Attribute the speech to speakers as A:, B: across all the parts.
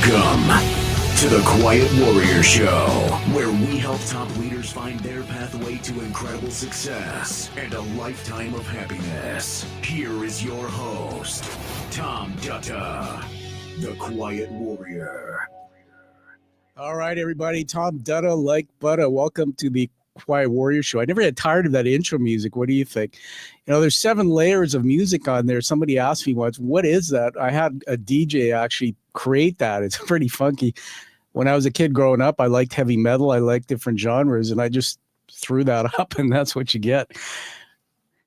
A: Welcome to the Quiet Warrior Show, where we help top leaders find their pathway to incredible success and a lifetime of happiness. Here is your host, Tom Dutta, the Quiet Warrior.
B: All right, everybody. Tom Dutta, like butter. Welcome to the Quiet Warrior Show. I never get tired of that intro music. What do you think? You know, there's 7 layers of music on there. Somebody asked me once, what is that? I had a DJ actually create that. It's pretty funky. When I was a kid growing up, I liked heavy metal. I liked different genres, and I just threw that up, and that's what you get.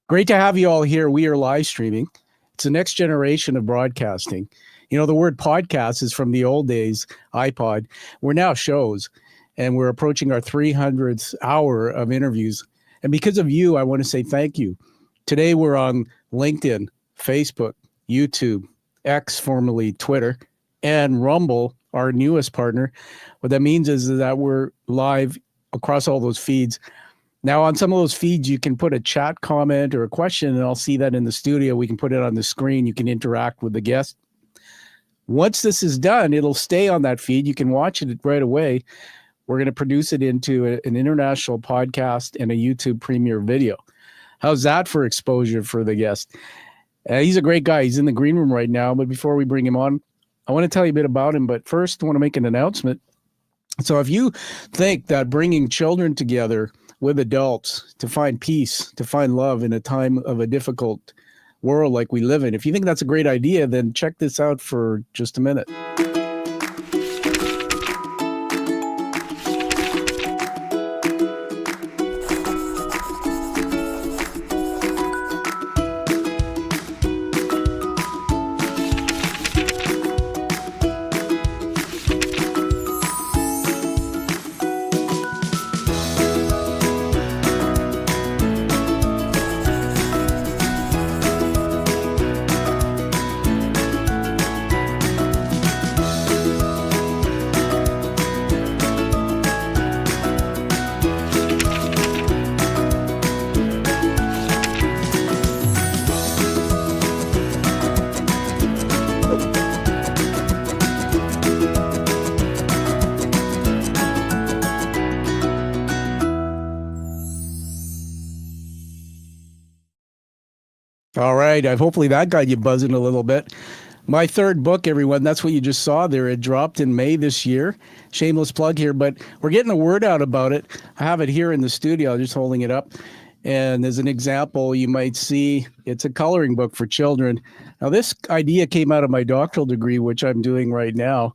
B: Great to have you all here. We are live streaming. It's the next generation of broadcasting. You know, the word podcast is from the old days, iPod. We're now shows, and we're approaching our 300th hour of interviews. And because of you, I want to say thank you. Today, we're on LinkedIn, Facebook, YouTube, X, formerly Twitter, and Rumble, our newest partner. What that means is that we're live across all those feeds. Now, on some of those feeds, you can put a chat comment or a question, and I'll see that in the studio. We can put it on the screen. You can interact with the guest. Once this is done, it'll stay on that feed. You can watch it right away. We're going to produce it into an international podcast and a YouTube premiere video. How's that for exposure for the guest? He's a great guy. He's in the green room right now. But before we bring him on, I want to tell you a bit about him. But first, I want to make an announcement. So if you think that bringing children together with adults to find peace, to find love in a time of a difficult world like we live in, if you think that's a great idea, then check this out for just a minute. All right. Hopefully that got you buzzing a little bit. My third book, everyone, that's what you just saw there. It dropped in May this year. Shameless plug here, but we're getting the word out about it. I have it here in the studio. I'm just holding it up. And as an example, you might see it's a coloring book for children. Now, this idea came out of my doctoral degree, which I'm doing right now.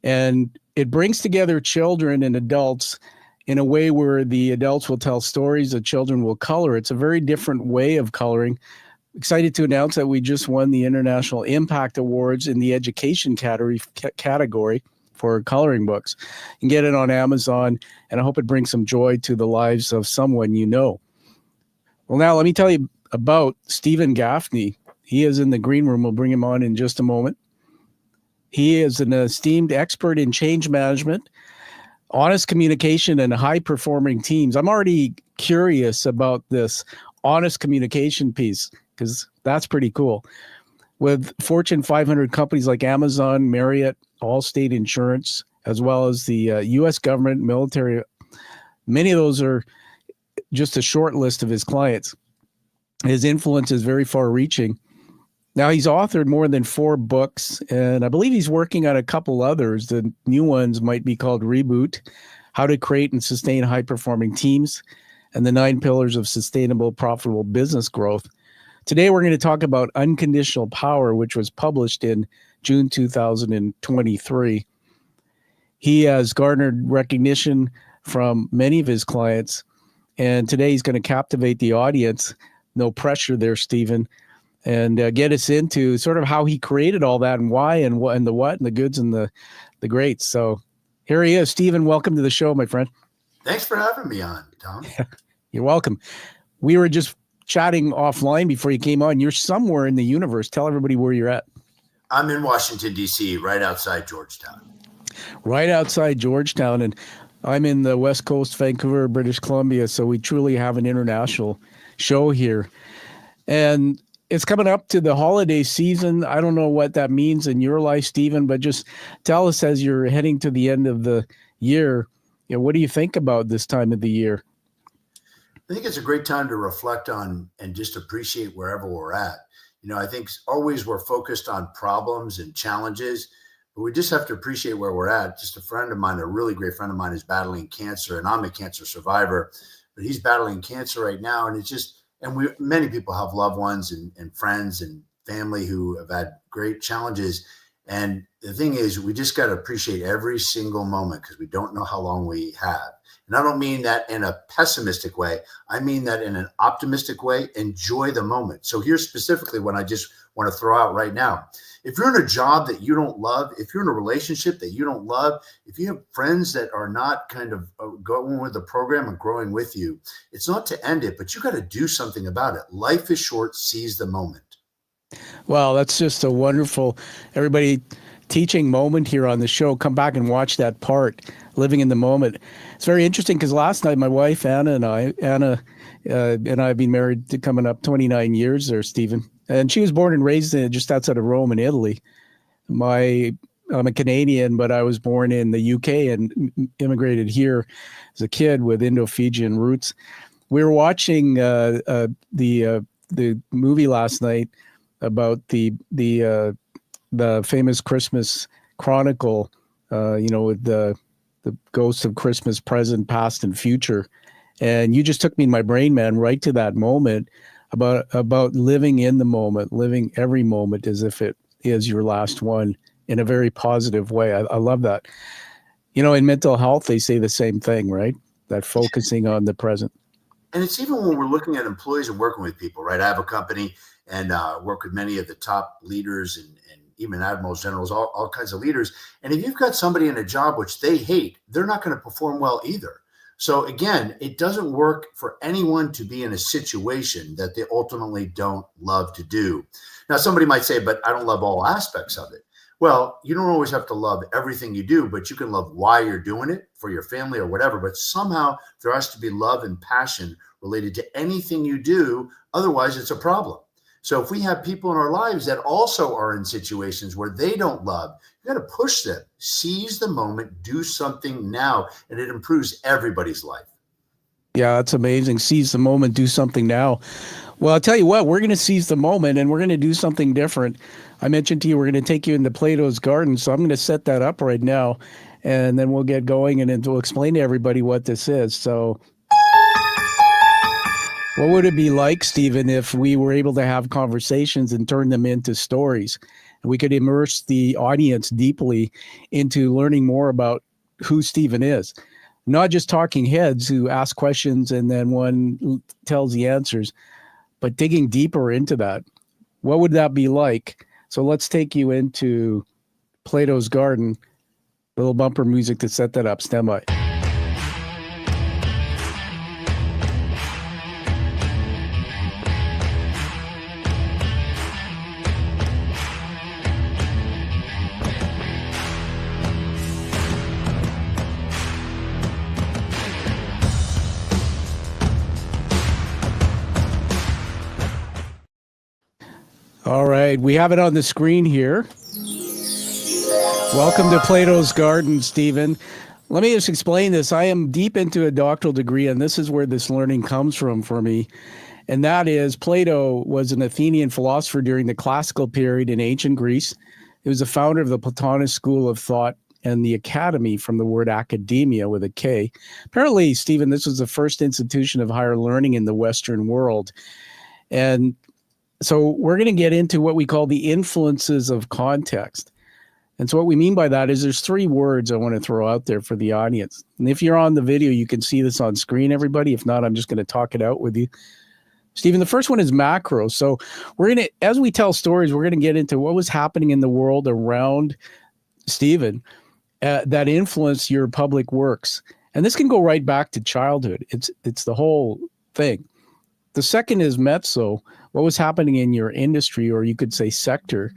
B: And it brings together children and adults in a way where the adults will tell stories, the children will color. It's a very different way of coloring. Excited to announce that we just won the International Impact Awards in the education category for coloring books. You can get it on Amazon, and I hope it brings some joy to the lives of someone you know. Well, now let me tell you about Steven Gaffney. He is in the green room. We'll bring him on in just a moment. He is an esteemed expert in change management, honest communication, and high-performing teams. I'm already curious about this honest communication piece, because that's pretty cool. With Fortune 500 companies like Amazon, Marriott, Allstate Insurance, as well as the U.S. government, military, many of those are just a short list of his clients. His influence is very far-reaching. Now, he's authored more than 4 books, and I believe he's working on a couple others. The new ones might be called Reboot, How to Create and Sustain High-Performing Teams, and the 9 Pillars of Sustainable, Profitable Business Growth. Today, we're going to talk about Unconditional Power, which was published in June 2023. He has garnered recognition from many of his clients, and today he's going to captivate the audience. No pressure there, Steven, and get us into sort of how he created all that and why and what and the what and the goods and the greats. So here he is. Steven, welcome to the show, my friend.
C: Thanks for having me on, Tom.
B: You're welcome. We were just chatting offline before you came on. You're somewhere in the universe. Tell everybody where you're at.
C: I'm in Washington, D.C., right outside Georgetown.
B: Right outside Georgetown. And I'm in the West Coast, Vancouver, British Columbia. So we truly have an international show here. And it's coming up to the holiday season. I don't know what that means in your life, Stephen, but just tell us as you're heading to the end of the year, what do you think about this time of the year?
C: I think it's a great time to reflect on and just appreciate wherever we're at. I think always we're focused on problems and challenges, but we just have to appreciate where we're at. Just a friend of mine, a really great friend of mine, is battling cancer, and I'm a cancer survivor, but he's battling cancer right now. And it's just, and many people have loved ones and friends and family who have had great challenges. And the thing is, we just got to appreciate every single moment because we don't know how long we have. And I don't mean that in a pessimistic way. I mean that in an optimistic way. Enjoy the moment. So here's specifically what I just want to throw out right now. If you're in a job that you don't love, if you're in a relationship that you don't love, if you have friends that are not kind of going with the program and growing with you, it's not to end it, but you got to do something about it. Life is short. Seize the moment.
B: Well, that's just a wonderful, everybody, teaching moment here on the show. Come back and watch that part, living in the moment. It's very interesting because last night my wife Anna and I have been married to coming up 29 years there, Stephen. And she was born and raised just outside of Rome in Italy. I'm a Canadian, but I was born in the UK and immigrated here as a kid with Indo-Fijian roots. We were watching the movie last night about the famous Christmas Chronicle, with the ghosts of Christmas present, past, and future. And you just took me in my brain, man, right to that moment about living in the moment, living every moment as if it is your last one in a very positive way. I love that. In mental health, they say the same thing, right? That focusing on the present.
C: And it's even when we're looking at employees and working with people, right? I have a company and work with many of the top leaders and even admirals, generals, all kinds of leaders. And if you've got somebody in a job which they hate, they're not going to perform well either. So again, it doesn't work for anyone to be in a situation that they ultimately don't love to do. Now, somebody might say, but I don't love all aspects of it. Well, you don't always have to love everything you do, but you can love why you're doing it, for your family or whatever. But somehow there has to be love and passion related to anything you do. Otherwise, it's a problem. So if we have people in our lives that also are in situations where they don't love, you got to push them, seize the moment, do something now, and it improves everybody's life.
B: Yeah, that's amazing. Seize the moment, do something now. Well, I'll tell you what, we're going to seize the moment and we're going to do something different. I mentioned to you, we're going to take you into Plato's garden. So I'm going to set that up right now and then we'll get going and then we'll explain to everybody what this is. So what would it be like, Stephen, if we were able to have conversations and turn them into stories? And we could immerse the audience deeply into learning more about who Stephen is. Not just talking heads who ask questions and then one tells the answers, but digging deeper into that. What would that be like? So let's take you into Plato's garden. A little bumper music to set that up. Stand by. All right, we have it on the screen here. Welcome to Plato's Garden, Stephen. Let me just explain this. I am deep into a doctoral degree, and this is where this learning comes from for me. And that is, Plato was an Athenian philosopher during the classical period in ancient Greece. He was the founder of the Platonist school of thought and the academy, from the word academia with a K. Apparently, Stephen, this was the first institution of higher learning in the Western world. And so we're going to get into what we call the influences of context. And so what we mean by that is there's three words I want to throw out there for the audience. And if you're on the video, you can see this on screen, everybody. If not, I'm just going to talk it out with you. Stephen, the first one is macro. So we're going to, as we tell stories, we're going to get into what was happening in the world around Stephen that influenced your public works. And this can go right back to childhood. It's the whole thing. The second is mezzo, what was happening in your industry, or you could say sector,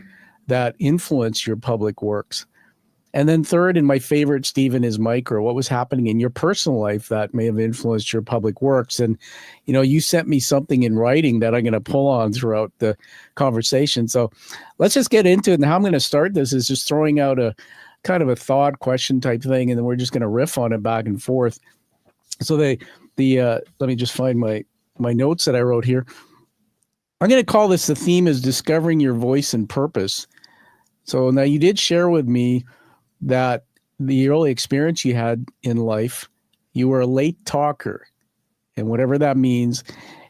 B: that influenced your public works. And then third, and my favorite, Steven, is micro. What was happening in your personal life that may have influenced your public works? And, you sent me something in writing that I'm going to pull on throughout the conversation. So let's just get into it. And how I'm going to start this is just throwing out a kind of a thought question type thing. And then we're just going to riff on it back and forth. So let me just find my notes that I wrote here. I'm going to call this, the theme is discovering your voice and purpose. So now you did share with me that the early experience you had in life, you were a late talker. And whatever that means,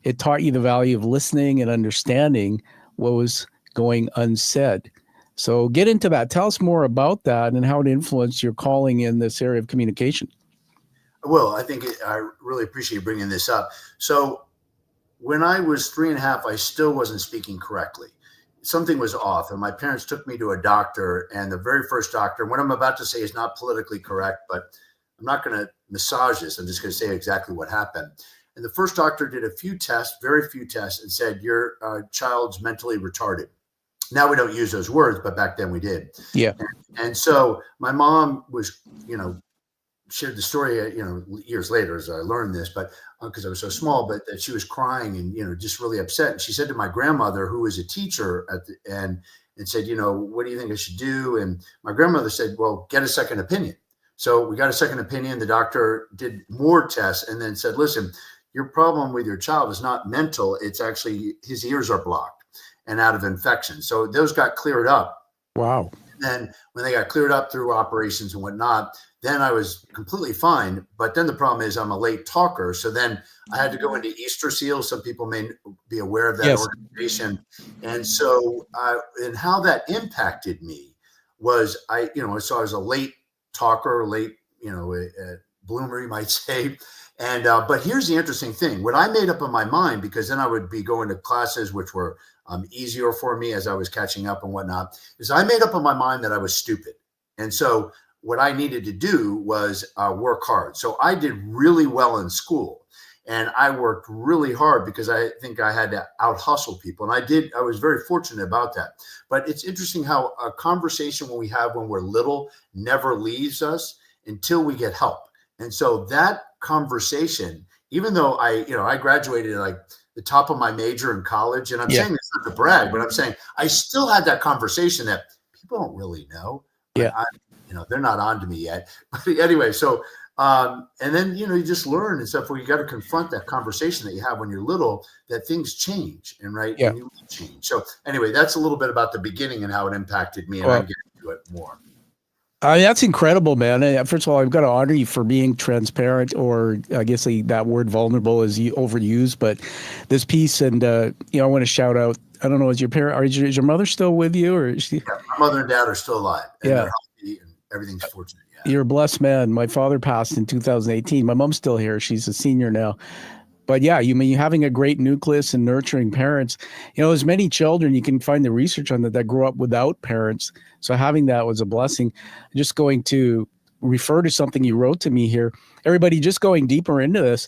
B: it taught you the value of listening and understanding what was going unsaid. So get into that. Tell us more about that and how it influenced your calling in this area of communication.
C: Well, I really appreciate you bringing this up. So when I was 3.5, I still wasn't speaking correctly. Something was off, and my parents took me to a doctor, and the very first doctor, what I'm about to say is not politically correct, but I'm not going to massage this. I'm just going to say exactly what happened. And the first doctor did a few tests, very few tests, and said, your child's mentally retarded. Now we don't use those words, but back then we did.
B: Yeah.
C: And so my mom was, shared the story, years later as I learned this, but because I was so small, but that she was crying and, just really upset. And she said to my grandmother, who was a teacher and said, what do you think I should do? And my grandmother said, well, get a second opinion. So we got a second opinion. The doctor did more tests and then said, listen, your problem with your child is not mental. It's actually his ears are blocked and out of infection. So those got cleared up.
B: Wow.
C: Then when they got cleared up through operations and whatnot, then I was completely fine. But then the problem is I'm a late talker. So then I had to go into Easter Seal. Some people may be aware of that
B: Yes.
C: organization. And so, and how that impacted me was so I was a late talker, late, bloomer, you might say. And, but here's the interesting thing. What I made up in my mind, because then I would be going to classes, which were easier for me as I was catching up and whatnot, is I made up in my mind that I was stupid. And so what I needed to do was work hard. So I did really well in school, and I worked really hard because I think I had to out hustle people. And I was very fortunate about that. But it's interesting how a conversation when we're little never leaves us until we get help. And so that conversation, even though I graduated like the top of my major in college, and I'm saying this not to brag, but I'm saying I still had that conversation that people don't really know.
B: Yeah.
C: They're not on to me yet. But anyway, so, and then, you just learn and stuff where you got to confront that conversation that you have when you're little, that things change and right.
B: Yeah.
C: And you change. So anyway, that's a little bit about the beginning and how it impacted me. And I get into it more.
B: That's incredible, man. First of all, I've got to honor you for being transparent, or I guess that word vulnerable is overused, but this piece, and, I want to shout out, I don't know, is your mother still with you, or is she?
C: Yeah, my mother and dad are still alive. And they're healthy and everything's fortunate. Yeah.
B: You're a blessed man. My father passed in 2018. My mom's still here. She's a senior now. But yeah, you having a great nucleus and nurturing parents. As many children, you can find the research on that grew up without parents. So having that was a blessing. I'm just going to refer to something you wrote to me here. Everybody, just going deeper into this,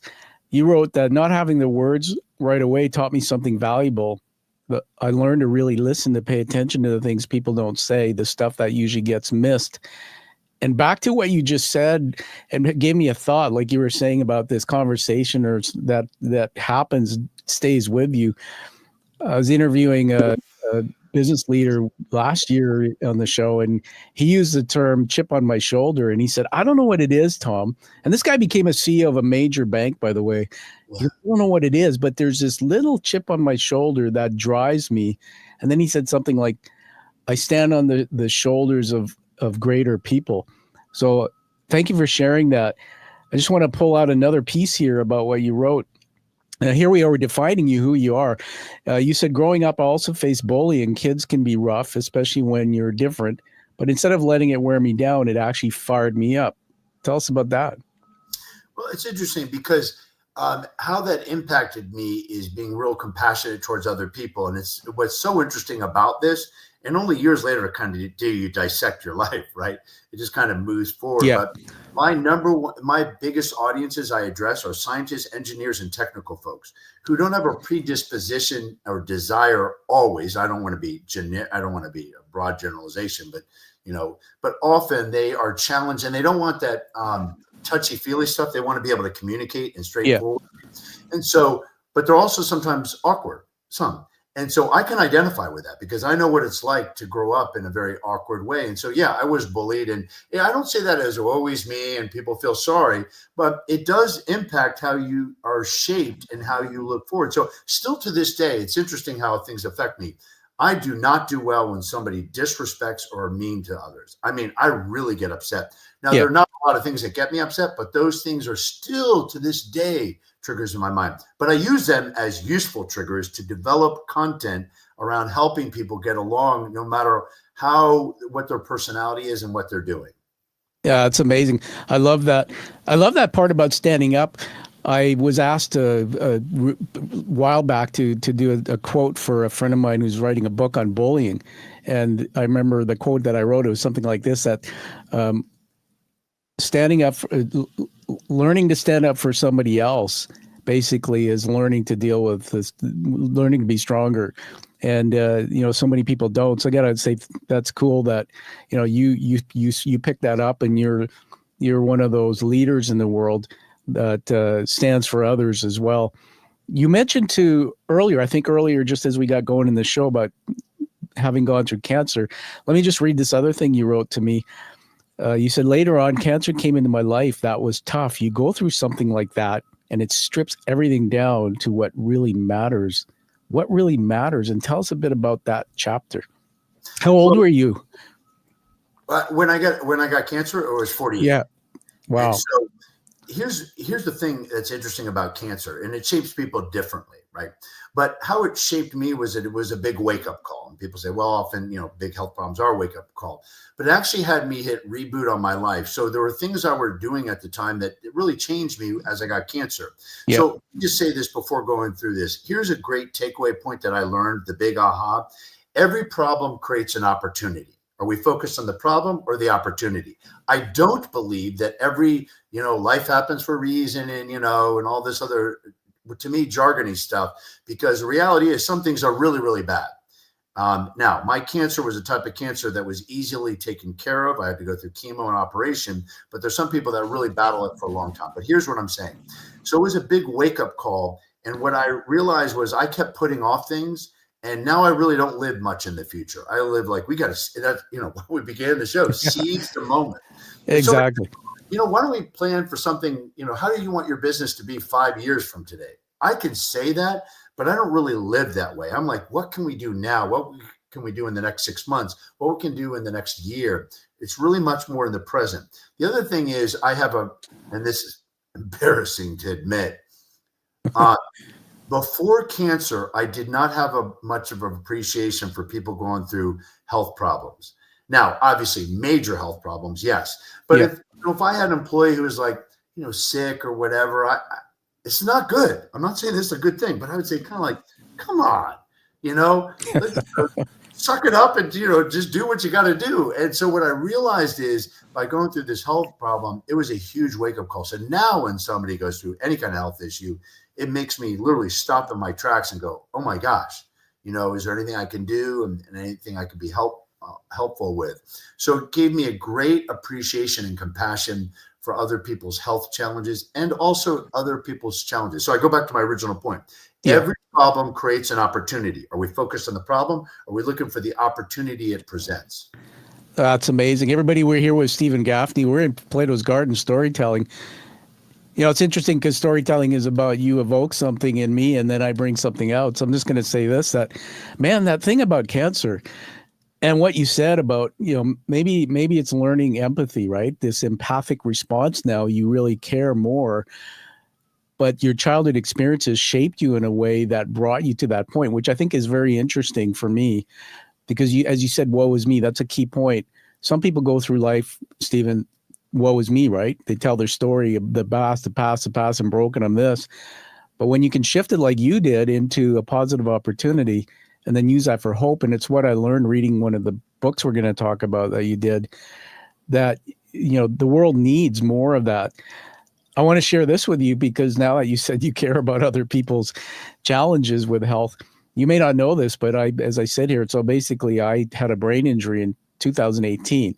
B: you wrote that not having the words right away taught me something valuable. I learned to really listen, to pay attention to the things people don't say, the stuff that usually gets missed. And back to what you just said, and it gave me a thought, like you were saying about this conversation or that happens, stays with you. I was interviewing a business leader last year on the show, and he used the term chip on my shoulder. And he said, I don't know what it is, Tom. And this guy became a CEO of a major bank, by the way.
C: Wow.
B: I don't know what it is, but there's this little chip on my shoulder that drives me. And then he said something like, I stand on the shoulders of greater people. So thank you for sharing that. I just want to pull out another piece here about what you wrote. Here we are defining you, who you are. You said, growing up, I also faced bullying. Kids can be rough, especially when you're different. But instead of letting it wear me down, it actually fired me up. Tell us about that.
C: Well, it's interesting because how that impacted me is being real compassionate towards other people. And it's what's so interesting about this. And only years later, kind of do you dissect your life, right? It just kind of moves forward.
B: Yeah.
C: But my biggest audiences I address are scientists, engineers, and technical folks who don't have a predisposition or desire always. I don't want to be a broad generalization, but but often they are challenged and they don't want that touchy-feely stuff. They want to be able to communicate and straightforward. And so, but they're also sometimes awkward, And so I can identify with that because I know what it's like to grow up in a very awkward way. And so, I was bullied. And I don't say that as always me and people feel sorry, but it does impact how you are shaped and how you look forward. So still to this day, it's interesting how things affect me. I do not do well when somebody disrespects or are mean to others. I mean, I really get upset. Now, there are not a lot of things that get me upset, but those things are still to this day triggers in my mind. But I use them as useful triggers to develop content around helping people get along, no matter what their personality is and what they're doing.
B: Yeah, it's amazing. I love that. I love that part about standing up. I was asked a while back to do a quote for a friend of mine who's writing a book on bullying. And I remember the quote that I wrote, it was something like this, that standing up, learning to stand up for somebody else basically is learning to deal with this, learning to be stronger. And, so many people don't. So again, I'd say that's cool that, you pick that up and you're one of those leaders in the world that stands for others as well. You mentioned earlier, just as we got going in the show about having gone through cancer. Let me just read this other thing you wrote to me. You said, later on, cancer came into my life. That was tough. You go through something like that and it strips everything down to what really matters. What really matters? And tell us a bit about that chapter. How old were you?
C: When I got cancer, I was 48.
B: Yeah. Wow.
C: And so here's the thing that's interesting about cancer, and it shapes people differently, right? But how it shaped me was that it was a big wake-up call. And people say, well, often, big health problems are a wake-up call. But it actually had me hit reboot on my life. So there were things I were doing at the time that it really changed me as I got cancer. Yeah. So just say this before going through this. Here's a great takeaway point that I learned, the big aha. Every problem creates an opportunity. Are we focused on the problem or the opportunity? I don't believe that every, life happens for a reason and, and all this other, to me, jargony stuff, because the reality is some things are really, really bad. Now, my cancer was a type of cancer that was easily taken care of. I had to go through chemo and operation, but there's some people that really battle it for a long time. But here's what I'm saying. So it was a big wake-up call. And what I realized was I kept putting off things. And now I really don't live much in the future. I live like we got to, we began the show, seize the moment.
B: Exactly.
C: So, why don't we plan for something, how do you want your business to be 5 years from today? I could say that, but I don't really live that way. I'm like, what can we do now? What can we do in the next 6 months? What we can do in the next year? It's really much more in the present. The other thing is I have and this is embarrassing to admit, before cancer, I did not have much of an appreciation for people going through health problems. Now, obviously, major health problems, yes. But if I had an employee who was like, sick or whatever, it's not good. I'm not saying this is a good thing, but I would say kind of like, come on, suck it up and, just do what you got to do. And so what I realized is by going through this health problem, it was a huge wake-up call. So now when somebody goes through any kind of health issue, it makes me literally stop in my tracks and go, oh my gosh, is there anything I can do and anything I can be helpful with? So it gave me a great appreciation and compassion for other people's health challenges and also other people's challenges. So I go back to my original point. Yeah. Every problem creates an opportunity. Are we focused on the problem? Are we looking for the opportunity it presents?
B: That's amazing. Everybody, we're here with Steven Gaffney. We're in Plato's Garden storytelling. It's interesting because storytelling is about you evoke something in me and then I bring something out. So I'm just going to say this, that thing about cancer and what you said about, maybe it's learning empathy, right? This empathic response now, you really care more, but your childhood experiences shaped you in a way that brought you to that point, which I think is very interesting for me because as you said, woe is me, that's a key point. Some people go through life, Steven, woe is me, right? They tell their story of the past, I'm broken, I'm this. But when you can shift it like you did into a positive opportunity and then use that for hope, and it's what I learned reading one of the books we're going to talk about that you did, that, the world needs more of that. I want to share this with you because now that you said you care about other people's challenges with health, you may not know this, but as I said here, so basically I had a brain injury in 2018.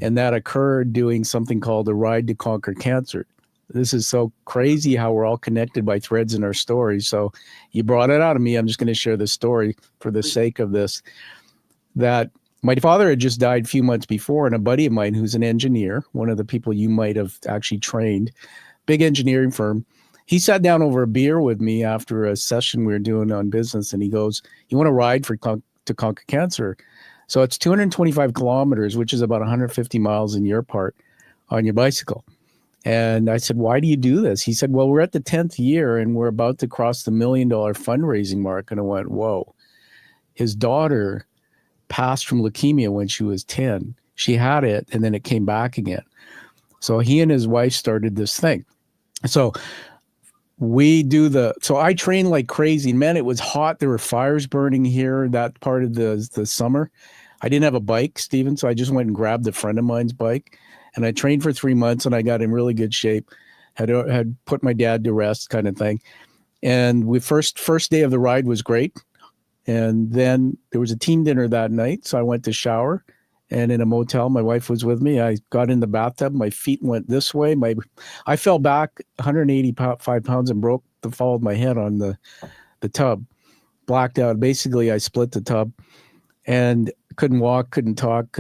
B: And that occurred doing something called the Ride to Conquer Cancer. This is so crazy how we're all connected by threads in our stories. So you brought it out of me. I'm just going to share this story for the sake of this, that my father had just died a few months before, and a buddy of mine who's an engineer, one of the people you might have actually trained, big engineering firm, he sat down over a beer with me after a session we were doing on business, and he goes, "You want to ride to conquer cancer?" So it's 225 kilometers, which is about 150 miles in your part, on your bicycle. And I said, "Why do you do this?" He said, "Well, we're at the 10th year and we're about to cross the $1 million fundraising mark." And I went, whoa. His daughter passed from leukemia when she was 10. She had it and then it came back again. So he and his wife started this thing. So I trained like crazy. Man, it was hot. There were fires burning here that part of the summer. I didn't have a bike, Steven, so I just went and grabbed a friend of mine's bike. And I trained for 3 months and I got in really good shape, had put my dad to rest kind of thing. And we first day of the ride was great. And then there was a team dinner that night. So I went to shower, and in a motel, my wife was with me. I got in the bathtub. My feet went this way. I fell back 185 pounds and followed my head on the tub, blacked out. Basically, I split the tub and couldn't walk, couldn't talk,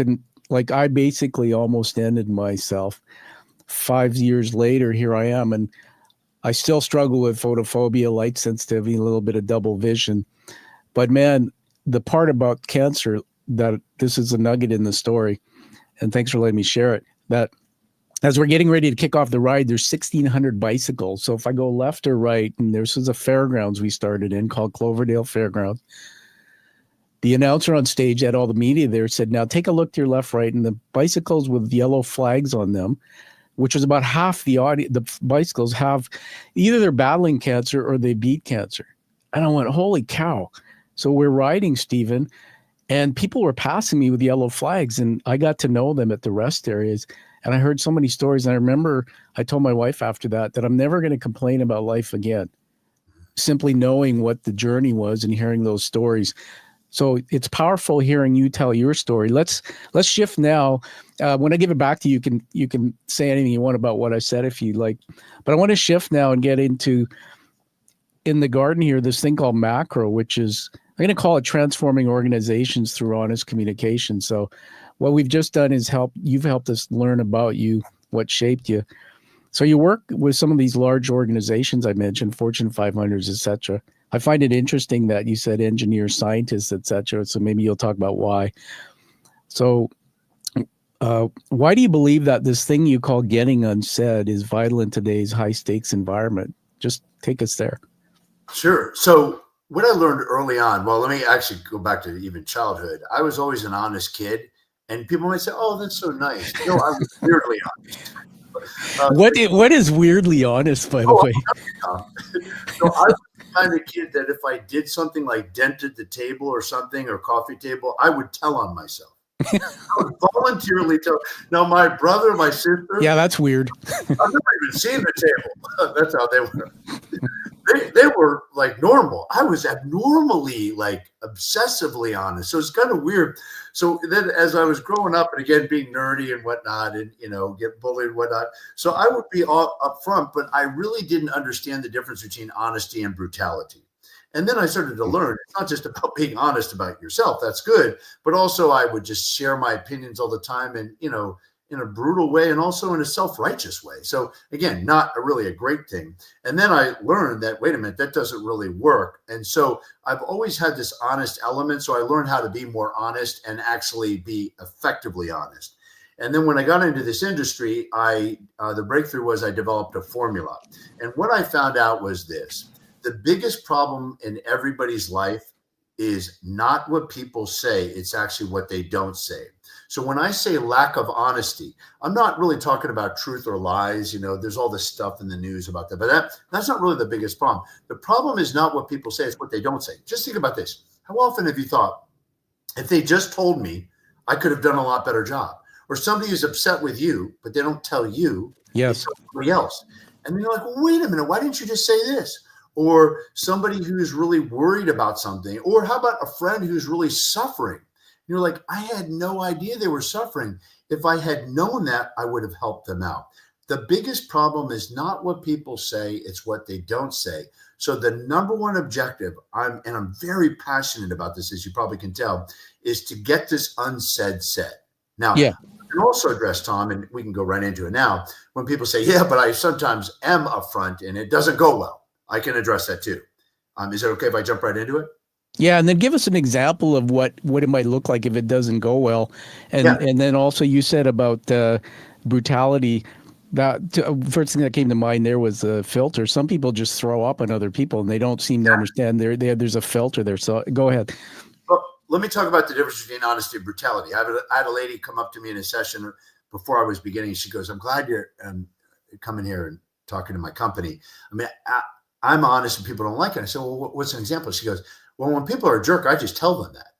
B: I basically almost ended myself. 5 years later, here I am. And I still struggle with photophobia, light sensitivity, a little bit of double vision. But man, the part about cancer, that this is a nugget in the story, and thanks for letting me share it, that as we're getting ready to kick off the ride, there's 1,600 bicycles. So if I go left or right, and this was a fairgrounds we started in called Cloverdale Fairgrounds, the announcer on stage had all the media there, said, "Now take a look to your left, right," and the bicycles with yellow flags on them, which was about half the bicycles have either they're battling cancer or they beat cancer. And I went, holy cow. So we're riding, Steven, and people were passing me with yellow flags, and I got to know them at the rest areas. And I heard so many stories. And I remember I told my wife after that I'm never going to complain about life again, simply knowing what the journey was and hearing those stories. So it's powerful hearing you tell your story. Let's shift now. When I give it back to you, you can say anything you want about what I said if you like. But I want to shift now and get into, in the garden here, this thing called macro, which is, I'm going to call it transforming organizations through honest communication. So what we've just done is you've helped us learn about you, what shaped you. So you work with some of these large organizations I mentioned, Fortune 500s, et cetera. I find it interesting that you said engineers, scientists, et cetera. So maybe you'll talk about why. So why do you believe that this thing you call getting unsaid is vital in today's high stakes environment? Just take us there.
C: Sure. So what I learned early on, well, let me actually go back to even childhood. I was always an honest kid, and people might say, "Oh, that's so nice." No, I was weirdly honest.
B: What is weirdly honest, by the way?
C: So I was the kind of kid that if I did something like dented the table or something, or coffee table, I would tell on myself. I would voluntarily tell. Now, my brother, my sister.
B: Yeah, that's weird.
C: I've never even seen the table. That's how they were. They were like normal. I was abnormally, like obsessively honest. So it's kind of weird. So then as I was growing up, and again, being nerdy and whatnot, and, get bullied and whatnot. So I would be all up front, but I really didn't understand the difference between honesty and brutality. And then I started to learn it's not just about being honest about yourself. That's good. But also I would just share my opinions all the time, and, in a brutal way, and also in a self-righteous way. So again, not really a great thing. And then I learned that, wait a minute, that doesn't really work. And so I've always had this honest element. So I learned how to be more honest and actually be effectively honest. And then when I got into this industry, the breakthrough was I developed a formula. And what I found out was this: the biggest problem in everybody's life is not what people say, it's actually what they don't say. So when I say lack of honesty, I'm not really talking about truth or lies. There's all this stuff in the news about that, but that's not really the biggest problem. The problem is not what people say, it's what they don't say. Just think about this. How often have you thought, if they just told me, I could have done a lot better job? Or somebody is upset with you, but they don't tell you,
B: yes,
C: they tell somebody else. And then you're like, well, wait a minute, why didn't you just say this? Or somebody who's really worried about something. Or how about a friend who's really suffering? You're like, I had no idea they were suffering. If I had known that, I would have helped them out. The biggest problem is not what people say, it's what they don't say. So the number one objective, I'm very passionate about this, as you probably can tell, is to get this unsaid said. Now,
B: Yeah.
C: I can also address, Tom, and we can go right into it now. When people say, yeah, but I sometimes am upfront and it doesn't go well, I can address that too. Is it okay if I jump right into it?
B: Yeah, and then give us an example of what it might look like if it doesn't go well, and then also you said about brutality. That first thing that came to mind there was a filter. Some people just throw up on other people, and they don't seem to understand there's a filter there. So go ahead.
C: Well, let me talk about the difference between honesty and brutality. I had a lady come up to me in a session before I was beginning. She goes, "I'm glad you're coming here and talking to my company. I mean, I'm honest and people don't like it." I said, "Well, what's an example?" She goes, "Well, when people are a jerk, I just tell them that."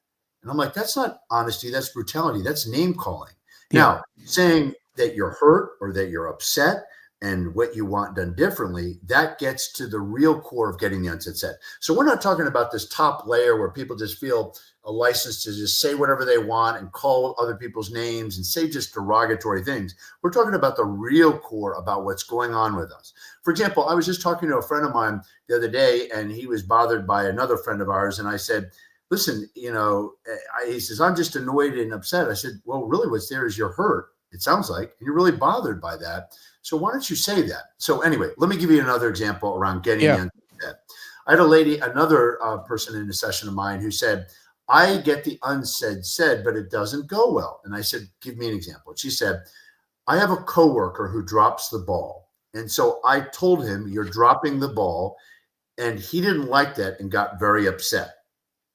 C: And I'm like, "That's not honesty. That's brutality. That's name calling." Yeah. Now, saying that you're hurt or that you're upset and what you want done differently, that gets to the real core of getting the unsaid said. So we're not talking about this top layer where people just feel a license to just say whatever they want and call other people's names and say just derogatory things. We're talking about the real core about what's going on with us. For example, I was just talking to a friend of mine the other day, and he was bothered by another friend of ours. And I said, "Listen, he says, I'm just annoyed and upset." I said, "Well, really what's there is you're hurt. It sounds like, and you're really bothered by that. So why don't you say that?" So anyway, let me give you another example around getting the unsaid said. I had another person in a session of mine who said, "I get the unsaid said, but it doesn't go well." And I said, "Give me an example." She said, "I have a coworker who drops the ball. And so I told him, 'You're dropping the ball.' And he didn't like that and got very upset."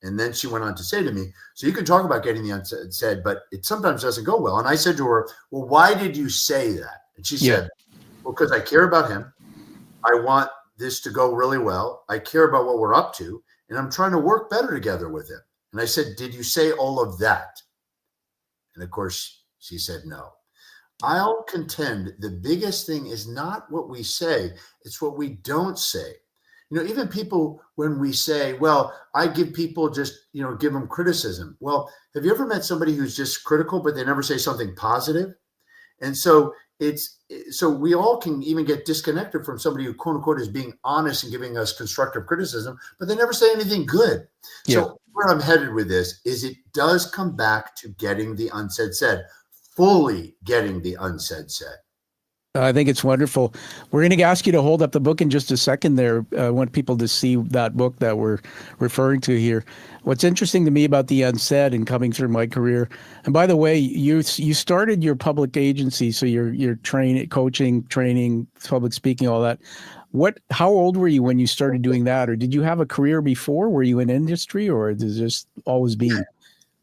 C: And then she went on to say to me, "So you can talk about getting the unsaid said, but it sometimes doesn't go well." And I said to her, "Well, why did you say that?" And she said, "Well, because I care about him. I want this to go really well. I care about what we're up to, and I'm trying to work better together with him." And I said, "Did you say all of that?" And of course, she said no. I'll contend the biggest thing is not what we say, it's what we don't say. Even people, when we say, "Well, I give people just, give them criticism." Well, have you ever met somebody who's just critical, but they never say something positive? And so we all can even get disconnected from somebody who, quote unquote, is being honest and giving us constructive criticism, but they never say anything good. Yeah. So where I'm headed with this is it does come back to getting the unsaid said, fully getting the unsaid said.
B: I think it's wonderful. We're going to ask you to hold up the book in just a second there. I want people to see that book that we're referring to here. What's interesting to me about the unsaid and coming through my career, and by the way, you started your public agency, so you're coaching, training, public speaking, all that. How old were you when you started doing that? Or did you have a career before? Were you in industry, or has it just always been?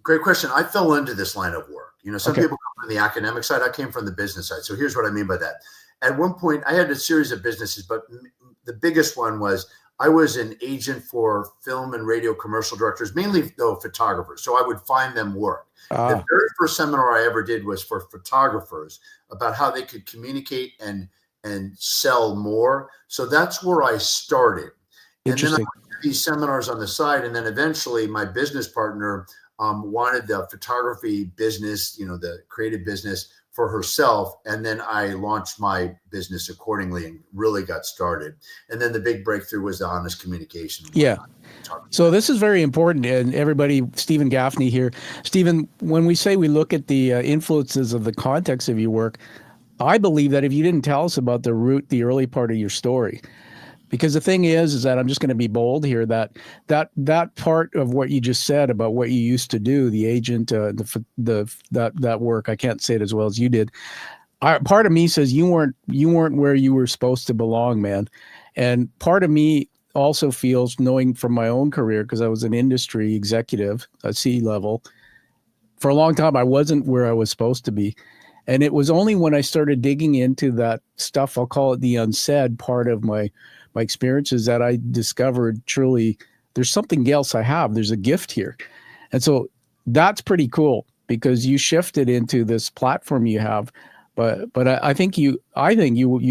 C: Great question. I fell into this line of work. Some people come from the academic side. I came from the business side. So here's what I mean by that. At one point, I had a series of businesses, but the biggest one was I was an agent for film and radio commercial directors, mainly though photographers. So I would find them work. The very first seminar I ever did was for photographers about how they could communicate and sell more. So that's where I started. And then I did these seminars on the side. And then eventually my business partner wanted the photography business, the creative business for herself. And then I launched my business accordingly and really got started. And then the big breakthrough was the honest communication.
B: Yeah. So this is very important. And everybody, Steven Gaffney here. Steven, when we say we look at the influences of the context of your work, I believe that if you didn't tell us about the early part of your story, because the thing is that I'm just going to be bold here, that part of what you just said about what you used to do, the agent, that work, I can't say it as well as you did. Part of me says you weren't where you were supposed to belong, man. And part of me also feels, knowing from my own career, because I was an industry executive, a C-level, for a long time, I wasn't where I was supposed to be. And it was only when I started digging into that stuff, I'll call it the unsaid part of my experiences, that I discovered truly there's something else I have. There's a gift here. And so that's pretty cool, because you shifted into this platform you have. But I think you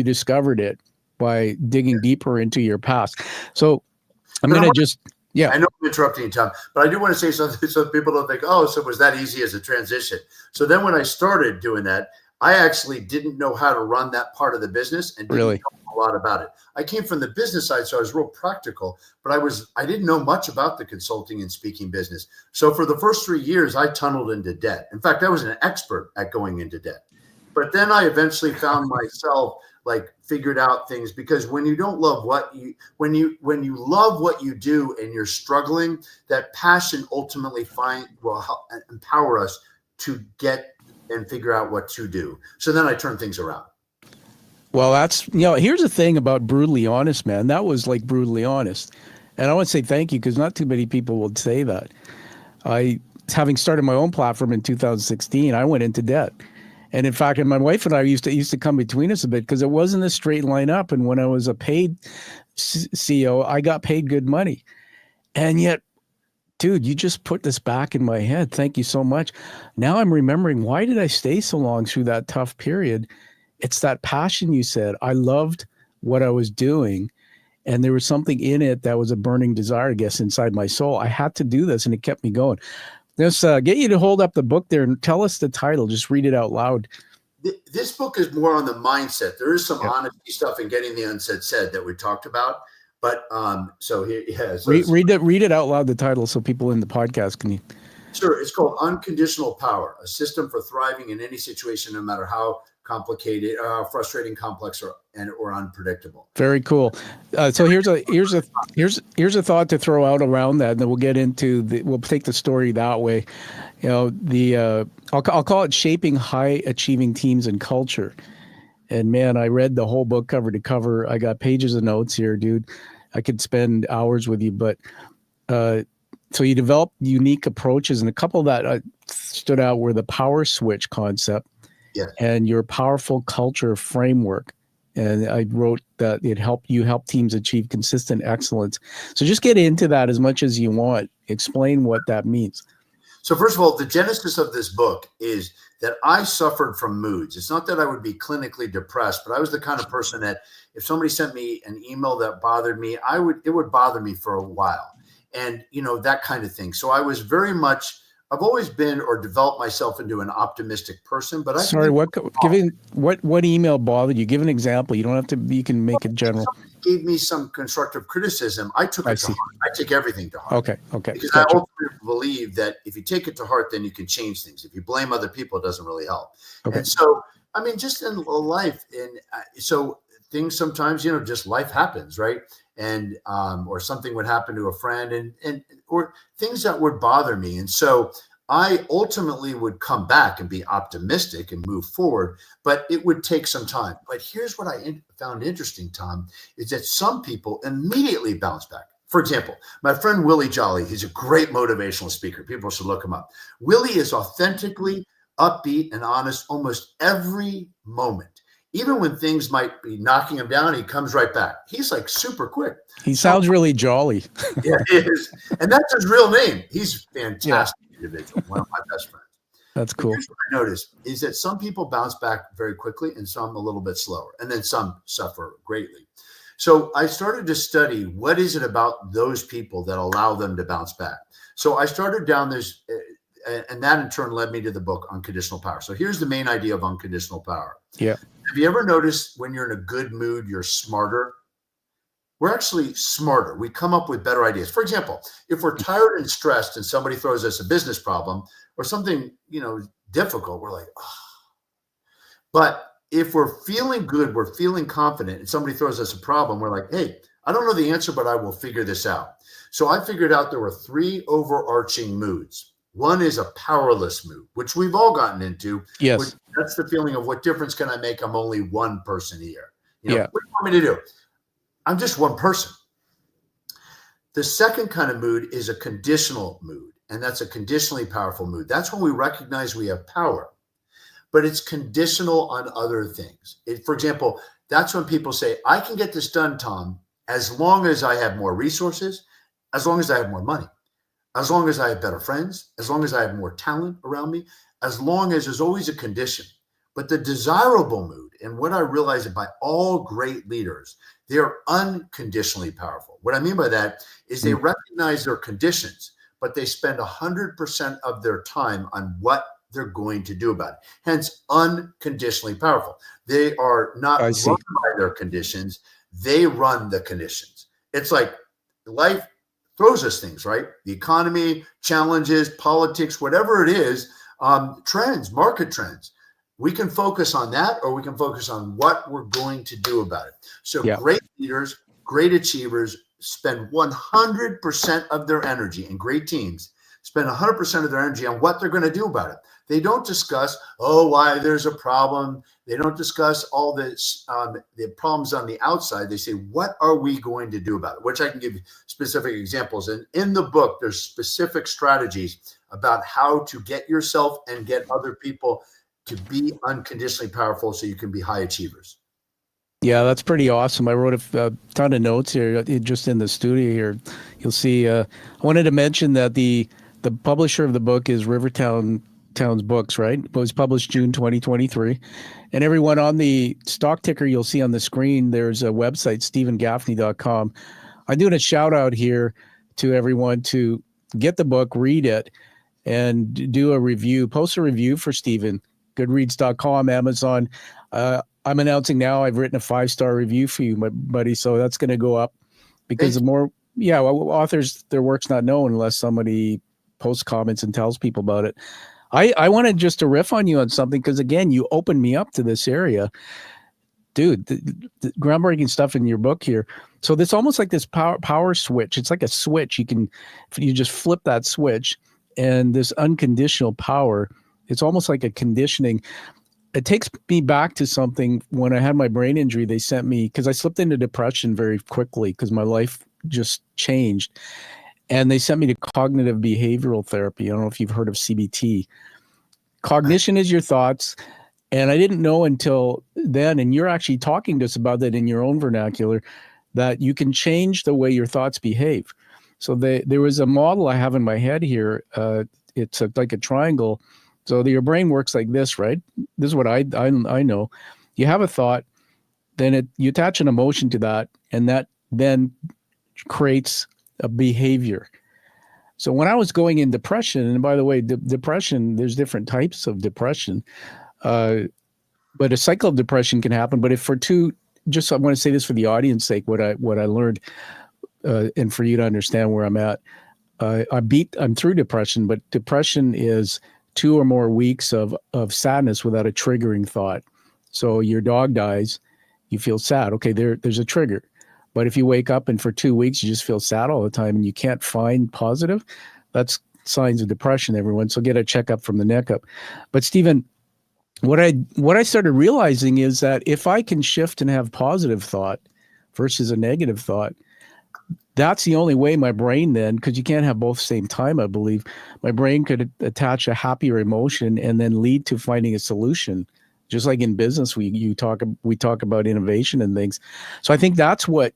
B: discovered it by digging deeper into your past. So I'm going to just Yeah.
C: I know I'm interrupting you, Tom, but I do want to say something so people don't think, oh, so it was that easy as a transition. So then when I started doing that, I actually didn't know how to run that part of the business and didn't
B: Really?
C: know a lot about it. I came from the business side, so I was real practical, but I didn't know much about the consulting and speaking business. So for the first 3 years, I tunneled into debt. In fact, I was an expert at going into debt. But then I eventually found myself figured out things, because when you don't love when you love what you do and you're struggling, that passion ultimately will help empower us to get and figure out what to do. So then I turn things around.
B: Well, here's the thing about brutally honest, man. That was like brutally honest. And I want to say thank you, because not too many people would say that. Having started my own platform in 2016, I went into debt. And in fact, my wife and I used to come between us a bit, because it wasn't a straight line up. And when I was a paid CEO, I got paid good money. And yet, dude, you just put this back in my head. Thank you so much. Now I'm remembering, why did I stay so long through that tough period? It's that passion you said. I loved what I was doing. And there was something in it that was a burning desire, I guess, inside my soul. I had to do this, and it kept me going. Let's get you to hold up the book there and tell us the title. Just read it out loud.
C: This book is more on the mindset. There is some honesty stuff in getting the unsaid said that we talked about. But so here, so
B: read it out loud, the title, so people in the podcast can.
C: Sure. It's called Unconditional Power, a system for thriving in any situation, no matter how complicated, frustrating, complex, or unpredictable. Very
B: cool. So here's a thought to throw out around that, and then we'll get into we'll take the story that way. I'll call it Shaping High Achieving Teams and Culture. And man, I read the whole book cover to cover. I got pages of notes here, dude. I could spend hours with you, but so you develop unique approaches, and a couple that stood out were the power switch concept.
C: Yes.
B: And your powerful culture framework. And I wrote that you help teams achieve consistent excellence. So just get into that as much as you want. Explain what that means.
C: So first of all, the genesis of this book is that I suffered from moods. It's not that I would be clinically depressed, but I was the kind of person that if somebody sent me an email that bothered me, it would bother me for a while. And, that kind of thing. So I was I've always been or developed myself into an optimistic person, but
B: what email bothered you? Give an example. You don't have to, you can make it general.
C: Gave me some constructive criticism. I took it to heart. I take everything to heart.
B: Okay.
C: Because I ultimately believe that if you take it to heart, then you can change things. If you blame other people, it doesn't really help. Okay. And so, just in life, and so things sometimes, just life happens, right? And or something would happen to a friend, and or things that would bother me. And so I ultimately would come back and be optimistic and move forward, but it would take some time. But here's what I found interesting, Tom, is that some people immediately bounce back. For example, my friend Willie Jolly, he's a great motivational speaker. People should look him up. Willie is authentically upbeat and honest almost every moment. Even when things might be knocking him down, he comes right back. He's like super quick.
B: He sounds really jolly.
C: Yeah, he is. And that's his real name. He's a fantastic individual, one of my best friends.
B: That's cool.
C: Here's what I noticed is that some people bounce back very quickly and some a little bit slower, and then some suffer greatly. So I started to study what is it about those people that allow them to bounce back. So I started down this, and that in turn led me to the book Unconditional Power. So here's the main idea of unconditional power.
B: Yeah.
C: Have you ever noticed when you're in a good mood, you're smarter? We're actually smarter. We come up with better ideas. For example, if we're tired and stressed and somebody throws us a business problem or something, difficult, we're like, oh. But if we're feeling good, we're feeling confident, and somebody throws us a problem, we're like, hey, I don't know the answer, but I will figure this out. So I figured out there were 3 overarching moods. One is a powerless mood, which we've all gotten into.
B: Yes.
C: That's the feeling of what difference can I make? I'm only one person here. What do you want me to do? I'm just one person. The second kind of mood is a conditional mood, and that's a conditionally powerful mood. That's when we recognize we have power, but it's conditional on other things. For example, that's when people say, I can get this done, Tom, as long as I have more resources, as long as I have more money, as long as I have better friends, as long as I have more talent around me, as long as there's always a condition. But the desirable mood, and what I realize by all great leaders, they are unconditionally powerful. What I mean by that is they recognize their conditions, but they spend 100% of their time on what they're going to do about it. Hence, unconditionally powerful. They are not run by their conditions. They run the conditions. It's like life throws us things, right? The economy, challenges, politics, whatever it is, trends, market trends. We can focus on that, or we can focus on what we're going to do about it. So great leaders, great achievers spend 100% of their energy, and great teams spend 100% of their energy on what they're going to do about it. They don't discuss, why there's a problem. They don't discuss all this, the problems on the outside. They say, what are we going to do about it? Which I can give you specific examples. And in the book, there's specific strategies about how to get yourself and get other people to be unconditionally powerful so you can be high achievers.
B: Yeah, that's pretty awesome. I wrote a ton of notes here just in the studio here. You'll see, I wanted to mention that the publisher of the book is Rivertown's Books, right? It was published June 2023. And everyone, on the stock ticker you'll see on the screen, there's a website, stevengaffney.com. I'm doing a shout out here to everyone to get the book, read it, and do a review. Post a review for Steven. Goodreads.com, Amazon. I'm announcing now I've written a 5-star review for you, my buddy. So that's going to go up because the more, authors, their work's not known unless somebody posts comments and tells people about it. I wanted just to riff on you on something because, again, you opened me up to this area. Dude, the groundbreaking stuff in your book here. So this almost like this power switch. It's like a switch. You just flip that switch, and this unconditional power, it's almost like a conditioning. It takes me back to something when I had my brain injury. They sent me, because I slipped into depression very quickly because my life just changed. And they sent me to cognitive behavioral therapy. I don't know if you've heard of CBT. Cognition is your thoughts. And I didn't know until then, and you're actually talking to us about that in your own vernacular, that you can change the way your thoughts behave. So there was a model I have in my head here. It's like a triangle. So your brain works like this, right? This is what I know. You have a thought, then you attach an emotion to that, and that then creates a behavior. So when I was going in depression, and by the way, depression, there's different types of depression, but a cycle of depression can happen. But I want to say this for the audience's sake, what I learned, and for you to understand where I'm at. I'm through depression, but depression is 2 or more weeks of sadness without a triggering thought. So your dog dies, you feel sad. Okay, there's a trigger. But if you wake up and for 2 weeks you just feel sad all the time and you can't find positive, that's signs of depression, everyone. So get a checkup from the neck up. But Steven, what I started realizing is that if I can shift and have positive thought versus a negative thought, that's the only way my brain then, because you can't have both at the same time, I believe, my brain could attach a happier emotion and then lead to finding a solution. Just like in business, we talk about innovation and things. So I think that's what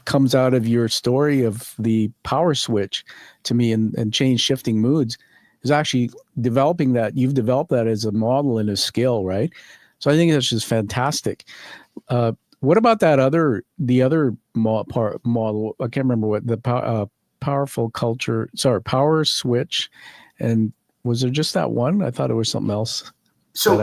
B: comes out of your story of the power switch to me and change shifting moods is actually developing that. You've developed that as a model and a skill, right? So I think that's just fantastic. What about the other model? I can't remember what the power switch. And was there just that one? I thought it was something else.
C: So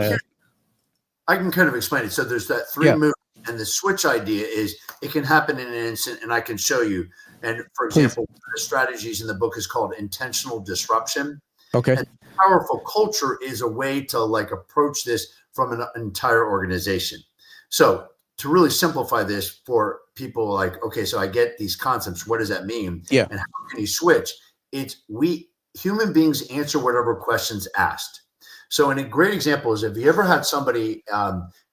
C: I can kind of explain it. So there's that 3 moves, and the switch idea is it can happen in an instant, and I can show you. And for example, one of the strategies in the book is called intentional disruption.
B: Okay.
C: And powerful culture is a way to approach this from an entire organization. So to really simplify this for people, okay, so I get these concepts. What does that mean?
B: Yeah.
C: And how can you switch? Human beings answer whatever questions asked. So a great example is, if you ever had somebody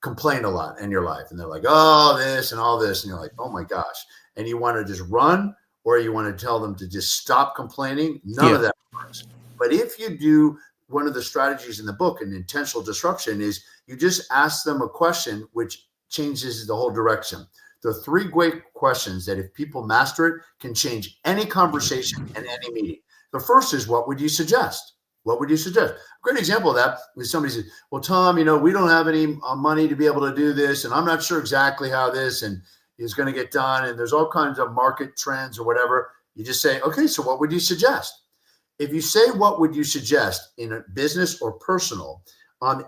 C: complain a lot in your life and they're like, oh, this and all this, and you're like, oh my gosh, and you want to just run, or you want to tell them to just stop complaining, none of that works. But if you do one of the strategies in the book, an intentional disruption, is you just ask them a question which changes the whole direction. There are 3 great questions that, if people master it, can change any conversation and any meeting. The first is, what would you suggest? What would you suggest? A great example of that is somebody says, well, Tom, we don't have any money to be able to do this. And I'm not sure exactly how this is going to get done. And there's all kinds of market trends or whatever. You just say, okay, so what would you suggest? If you say, what would you suggest in a business or personal,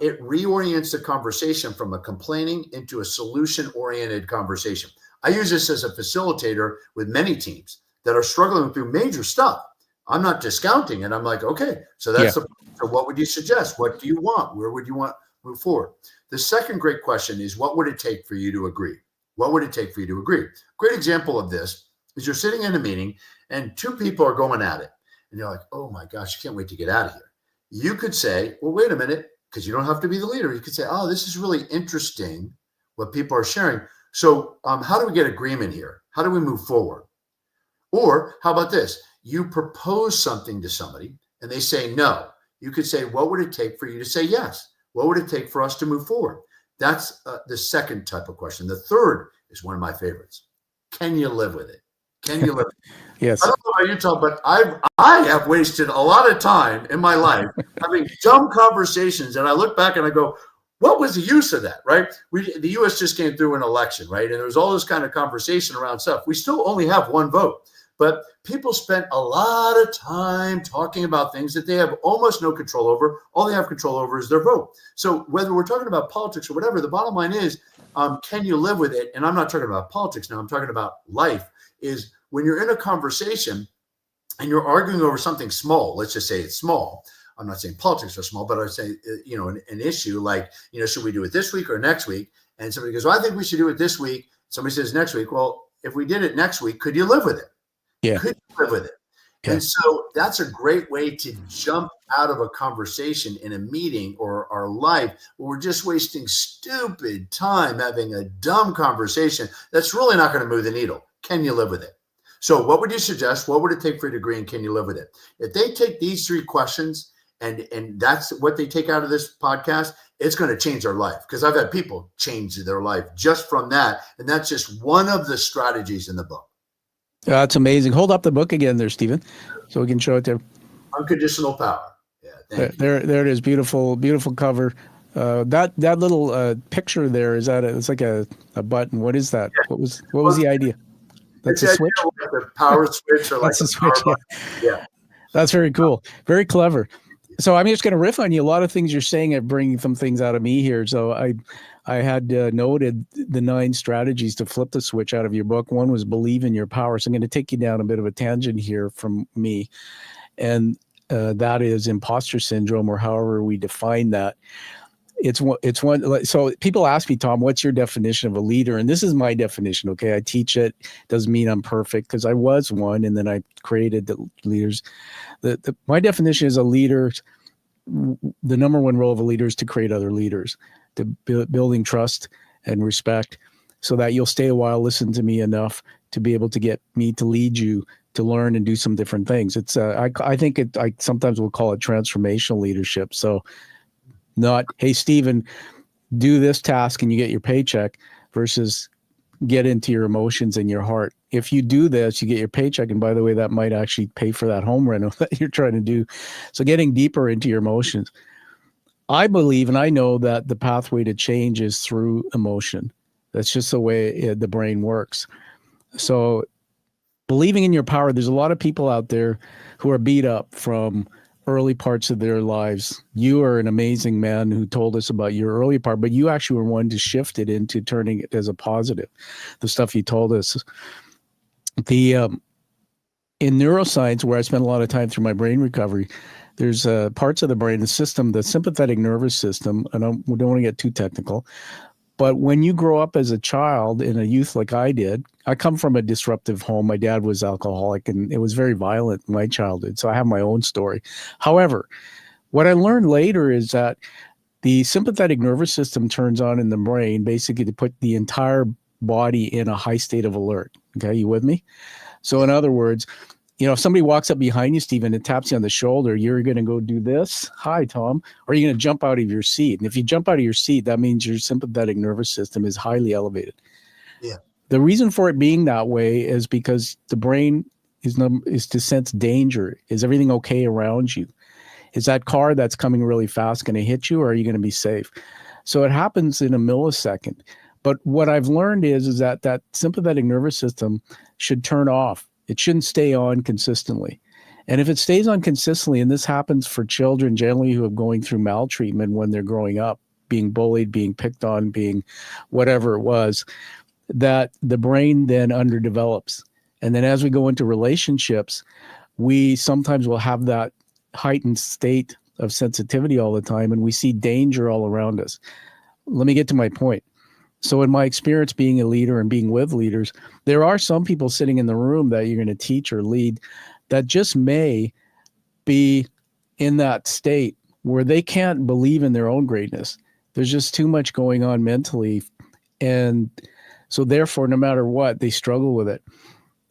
C: it reorients the conversation from a complaining into a solution-oriented conversation. I use this as a facilitator with many teams that are struggling through major stuff. I'm not discounting it. I'm like, okay, so that's so what would you suggest? What do you want? Where would you want to move forward? The second great question is, what would it take for you to agree? What would it take for you to agree? Great example of this is you're sitting in a meeting and two people are going at it. And you're like, oh my gosh, I can't wait to get out of here. You could say, well, wait a minute, because you don't have to be the leader. You could say, oh, this is really interesting what people are sharing. So how do we get agreement here? How do we move forward? Or how about this? You propose something to somebody and they say no. You could say, what would it take for you to say yes? What would it take for us to move forward? That's the second type of question. The third is one of my favorites. Can you live with it? Can you live with it?
B: Yes.
C: I don't know about you, Tom, but I have wasted a lot of time in my life having dumb conversations. And I look back and I go, what was the use of that, right? The U.S. just came through an election, right? And there was all this kind of conversation around stuff. We still only have one vote. But people spent a lot of time talking about things that they have almost no control over. All they have control over is their vote. So whether we're talking about politics or whatever, the bottom line is, can you live with it? And I'm not talking about politics now. I'm talking about life. Is when you're in a conversation and you're arguing over something small, let's just say it's small. I'm not saying politics are small, but I say, an issue like, should we do it this week or next week? And somebody goes, well, I think we should do it this week. Somebody says next week. Well, if we did it next week, could you live with it?
B: Yeah.
C: Could you live with it? Yeah. And so that's a great way to jump out of a conversation in a meeting or our life where we're just wasting stupid time having a dumb conversation that's really not going to move the needle. Can you live with it? So what would you suggest? What would it take for you to agree? And can you live with it? If they take these three questions and that's what they take out of this podcast, it's going to change their life. Because I've had people change their life just from that. And that's just one of the strategies in the book.
B: That's amazing. Hold up the book again there, Steven, so we can show it there.
C: Unconditional Power. Yeah,
B: there it is. Beautiful, beautiful cover. That little picture there, is that it's like a button. What is that? Yeah. What was the idea? That's a switch?
C: Like the power switch or like
B: that's a switch.
C: Yeah.
B: That's very cool. Very clever. So I'm just going to riff on you. A lot of things you're saying are bringing some things out of me here. So I had noted the 9 strategies to flip the switch out of your book. One was believe in your power. So I'm going to take you down a bit of a tangent here from me. And that is imposter syndrome, or however we define that. It's one. So people ask me, Tom, what's your definition of a leader? And this is my definition. Okay. I teach it. Doesn't mean I'm perfect, because I was one. And then I created the leaders. My definition is a leader. The number one role of a leader is to create other leaders, to building trust and respect, so that you'll stay a while, listen to me enough to be able to get me to lead you to learn and do some different things. It's I think I sometimes will call it transformational leadership. So not, hey, Steven, do this task and you get your paycheck, versus get into your emotions and your heart. If you do this, you get your paycheck. And by the way, that might actually pay for that home rental that you're trying to do. So getting deeper into your emotions. I believe, and I know that the pathway to change is through emotion. That's just the way the brain works. So believing in your power, there's a lot of people out there who are beat up from early parts of their lives. You are an amazing man who told us about your early part, but you actually were one to shift it into turning it as a positive. The stuff you told us. In neuroscience, where I spent a lot of time through my brain recovery, there's parts of the brain, the system, the sympathetic nervous system. I don't want to get too technical, but when you grow up as a child in a youth like I did, I come from a disruptive home. My dad was alcoholic, and it was very violent in my childhood. So I have my own story. However, what I learned later is that the sympathetic nervous system turns on in the brain basically to put the entire body in a high state of alert. Okay, you with me? So in other words, if somebody walks up behind you, Steven, and taps you on the shoulder, you're going to go do this. Hi, Tom. Or you're going to jump out of your seat. And if you jump out of your seat, that means your sympathetic nervous system is highly elevated.
C: Yeah.
B: The reason for it being that way is because the brain is to sense danger. Is everything okay around you? Is that car that's coming really fast going to hit you, or are you going to be safe? So it happens in a millisecond. But what I've learned is that that sympathetic nervous system should turn off. It shouldn't stay on consistently. And if it stays on consistently, and this happens for children generally who are going through maltreatment when they're growing up, being bullied, being picked on, being whatever it was, that the brain then underdevelops. And then as we go into relationships, we sometimes will have that heightened state of sensitivity all the time, and we see danger all around us. Let me get to my point. So in my experience being a leader and being with leaders, there are some people sitting in the room that you're going to teach or lead that just may be in that state where they can't believe in their own greatness. There's just too much going on mentally. And so therefore, no matter what, they struggle with it.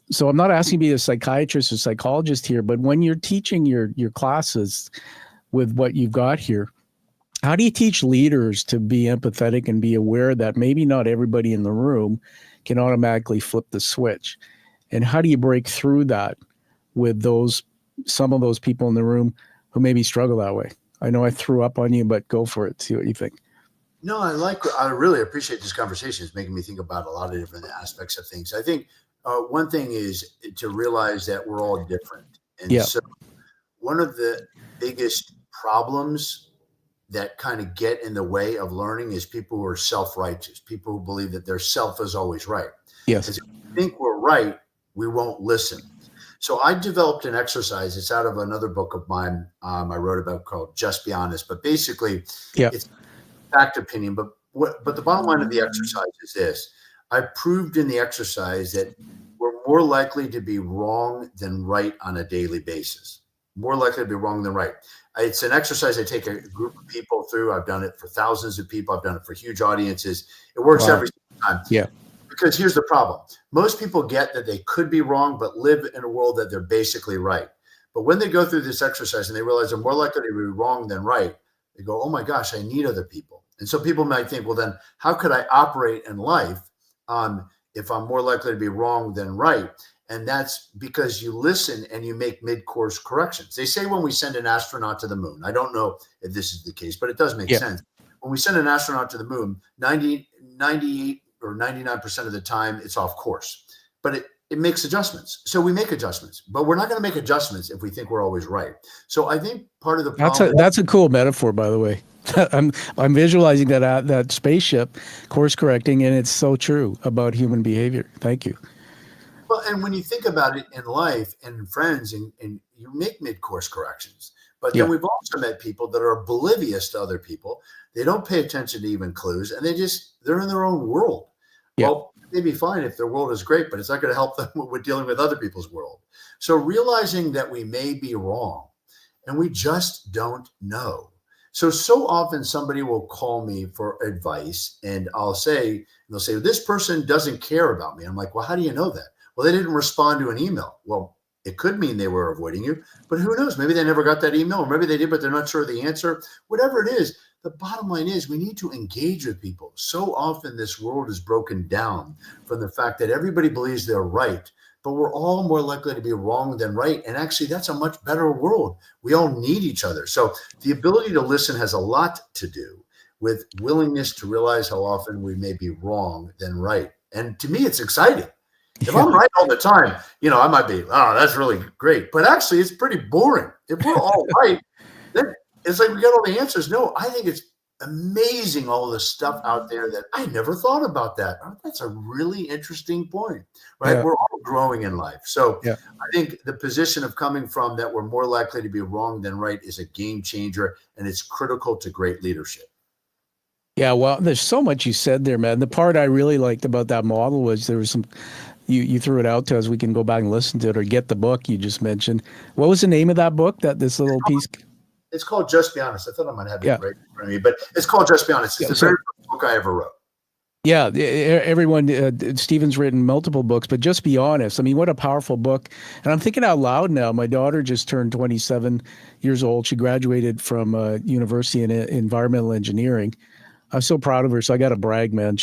B: So I'm not asking you to be a psychiatrist or psychologist here, but when you're teaching your classes with what you've got here, how do you teach leaders to be empathetic and be aware that maybe not everybody in the room can automatically flip the switch? And how do you break through that with some of those people in the room who maybe struggle that way? I know I threw up on you, but go for it. See what you think.
C: No, I really appreciate this conversation. It's making me think about a lot of different aspects of things. I think one thing is to realize that we're all different. And so one of the biggest problems that kind of get in the way of learning is people who are self-righteous, people who believe that their self is always right.
B: Yes.
C: Because if we think we're right, we won't listen. So I developed an exercise. It's out of another book of mine I wrote about called Just Be Honest. But basically, it's fact opinion. But the bottom line of the exercise is this. I proved in the exercise that we're more likely to be wrong than right on a daily basis. More likely to be wrong than right. It's an exercise I take a group of people through. I've done it for thousands of people. I've done it for huge audiences. It works every time.
B: Yeah.
C: Because here's the problem. Most people get that they could be wrong, but live in a world that they're basically right. But when they go through this exercise and they realize they're more likely to be wrong than right, they go, oh my gosh, I need other people. And so people might think, well, then how could I operate in life if I'm more likely to be wrong than right? And that's because you listen and you make mid-course corrections. They say when we send an astronaut to the moon, I don't know if this is the case, but it does make sense. When we send an astronaut to the moon, 98 or 99% of the time, it's off course. But it makes adjustments. So we make adjustments. But we're not going to make adjustments if we think we're always right. So I think part of the problem...
B: That's a cool metaphor, by the way. I'm visualizing that spaceship course correcting, and it's so true about human behavior. Thank you.
C: Well, and when you think about it in life and in friends, and you make mid-course corrections, but then we've also met people that are oblivious to other people. They don't pay attention to even clues, and they're in their own world. Yeah. Well, they'd be fine if their world is great, but it's not going to help them with dealing with other people's world. So realizing that we may be wrong and we just don't know. So often somebody will call me for advice and they'll say, this person doesn't care about me. I'm like, well, how do you know that? Well, they didn't respond to an email. Well, it could mean they were avoiding you, but who knows? Maybe they never got that email, or maybe they did, but they're not sure of the answer. Whatever it is, the bottom line is we need to engage with people. So often this world is broken down from the fact that everybody believes they're right, but we're all more likely to be wrong than right. And actually, that's a much better world. We all need each other. So the ability to listen has a lot to do with willingness to realize how often we may be wrong than right. And to me, it's exciting. If I'm right all the time, I might be, that's really great. But actually, it's pretty boring. If we're all right, then it's like we got all the answers. No, I think it's amazing, all the stuff out there that I never thought about that. Oh, that's a really interesting point, right? Yeah. We're all growing in life. So I think the position of coming from that we're more likely to be wrong than right is a game changer, and it's critical to great leadership.
B: Yeah, well, there's so much you said there, man. The part I really liked about that model was there was some... You threw it out to us. We can go back and listen to it or get the book you just mentioned. What was the name of that book, this little piece?
C: It's called Just Be Honest. I thought I might have it right in front of me, but it's called Just Be Honest. It's the very first book I ever wrote.
B: Yeah, everyone, Steven's written multiple books, but Just Be Honest. I mean, what a powerful book. And I'm thinking out loud now. My daughter just turned 27 years old. She graduated from university in environmental engineering. I'm so proud of her. So I got to brag, man.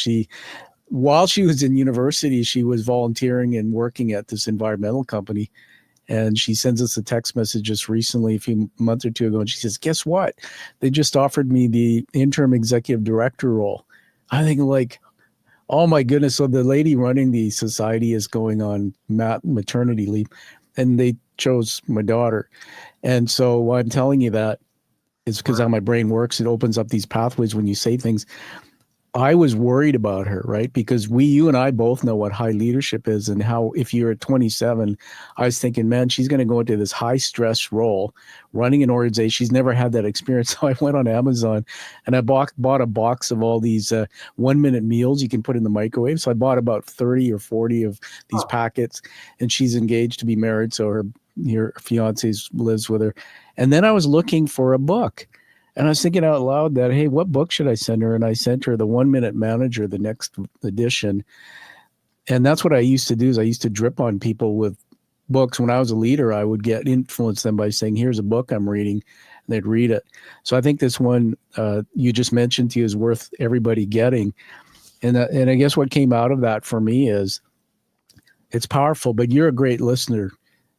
B: While she was in university, she was volunteering and working at this environmental company. And she sends us a text message just recently, a few months or two ago, and she says, guess what? They just offered me the interim executive director role. I think like, oh my goodness. So the lady running the society is going on maternity leave, and they chose my daughter. And so why I'm telling you that is because how my brain works. It opens up these pathways when you say things. I was worried about her, right? Because you and I both know what high leadership is, and how if you're at 27, I was thinking, man, she's going to go into this high stress role, running an organization. She's never had that experience. So I went on Amazon and I bought a box of all these 1-minute meals you can put in the microwave. So I bought about 30 or 40 of these packets, and she's engaged to be married. So her fiance lives with her. And then I was looking for a book. And I was thinking out loud that, hey, what book should I send her? And I sent her the 1-Minute Manager, the next edition. And that's what I used to do, is I used to drip on people with books. When I was a leader, I would influence them by saying, here's a book I'm reading, and they'd read it. So I think this one you just mentioned to you is worth everybody getting. And I guess what came out of that for me is it's powerful, but you're a great listener.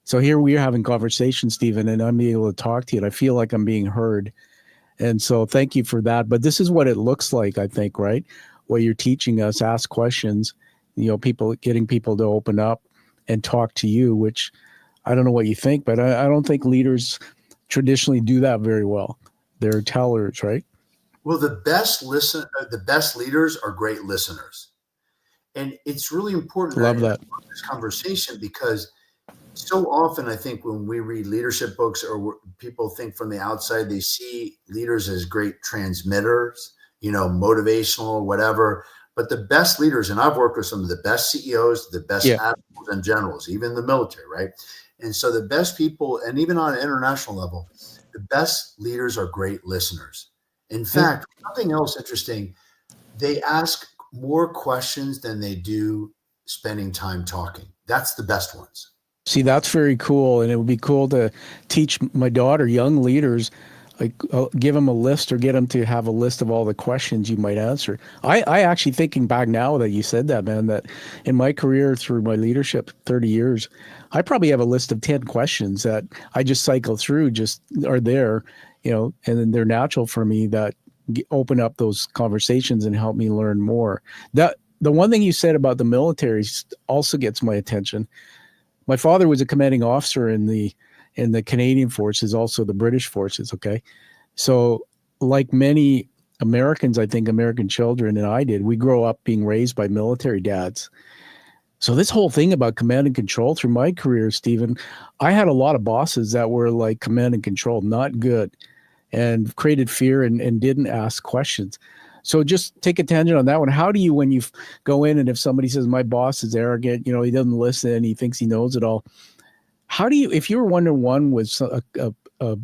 B: So here we are having conversation, Steven, and I'm able to talk to you, and I feel like I'm being heard. And so thank you for that. But this is what it looks like, I think, right? What you're teaching us, ask questions, getting people to open up and talk to you, which I don't know what you think, but I don't think leaders traditionally do that very well. They're tellers, right?
C: Well, the best leaders are great listeners. And it's really important
B: Love that.
C: This conversation, because so often I think when we read leadership books, or people think from the outside, they see leaders as great transmitters, motivational, whatever. But the best leaders, and I've worked with some of the best CEOs, the best admirals and generals, even the military, right? And so the best people, and even on an international level, the best leaders are great listeners. In fact, something else interesting, they ask more questions than they do spending time talking. That's the best ones.
B: See, that's very cool. And it would be cool to teach my daughter, young leaders, like give them a list, or get them to have a list of all the questions you might answer. I actually, thinking back now that you said that, man, that in my career through my leadership, 30 years, I probably have a list of 10 questions that I just cycle through, just are there, and then they're natural for me, that open up those conversations and help me learn more. The one thing you said about the military also gets my attention. My father was a commanding officer in the Canadian forces, also the British forces. Okay. So like many Americans, I think American children, and I did, we grow up being raised by military dads. So this whole thing about command and control through my career, Steven, I had a lot of bosses that were like command and control, not good, and created fear and didn't ask questions. So just take a tangent on that one. How do you, when you go in, and if somebody says my boss is arrogant, he doesn't listen, he thinks he knows it all. How do you, if you were one-on-one with a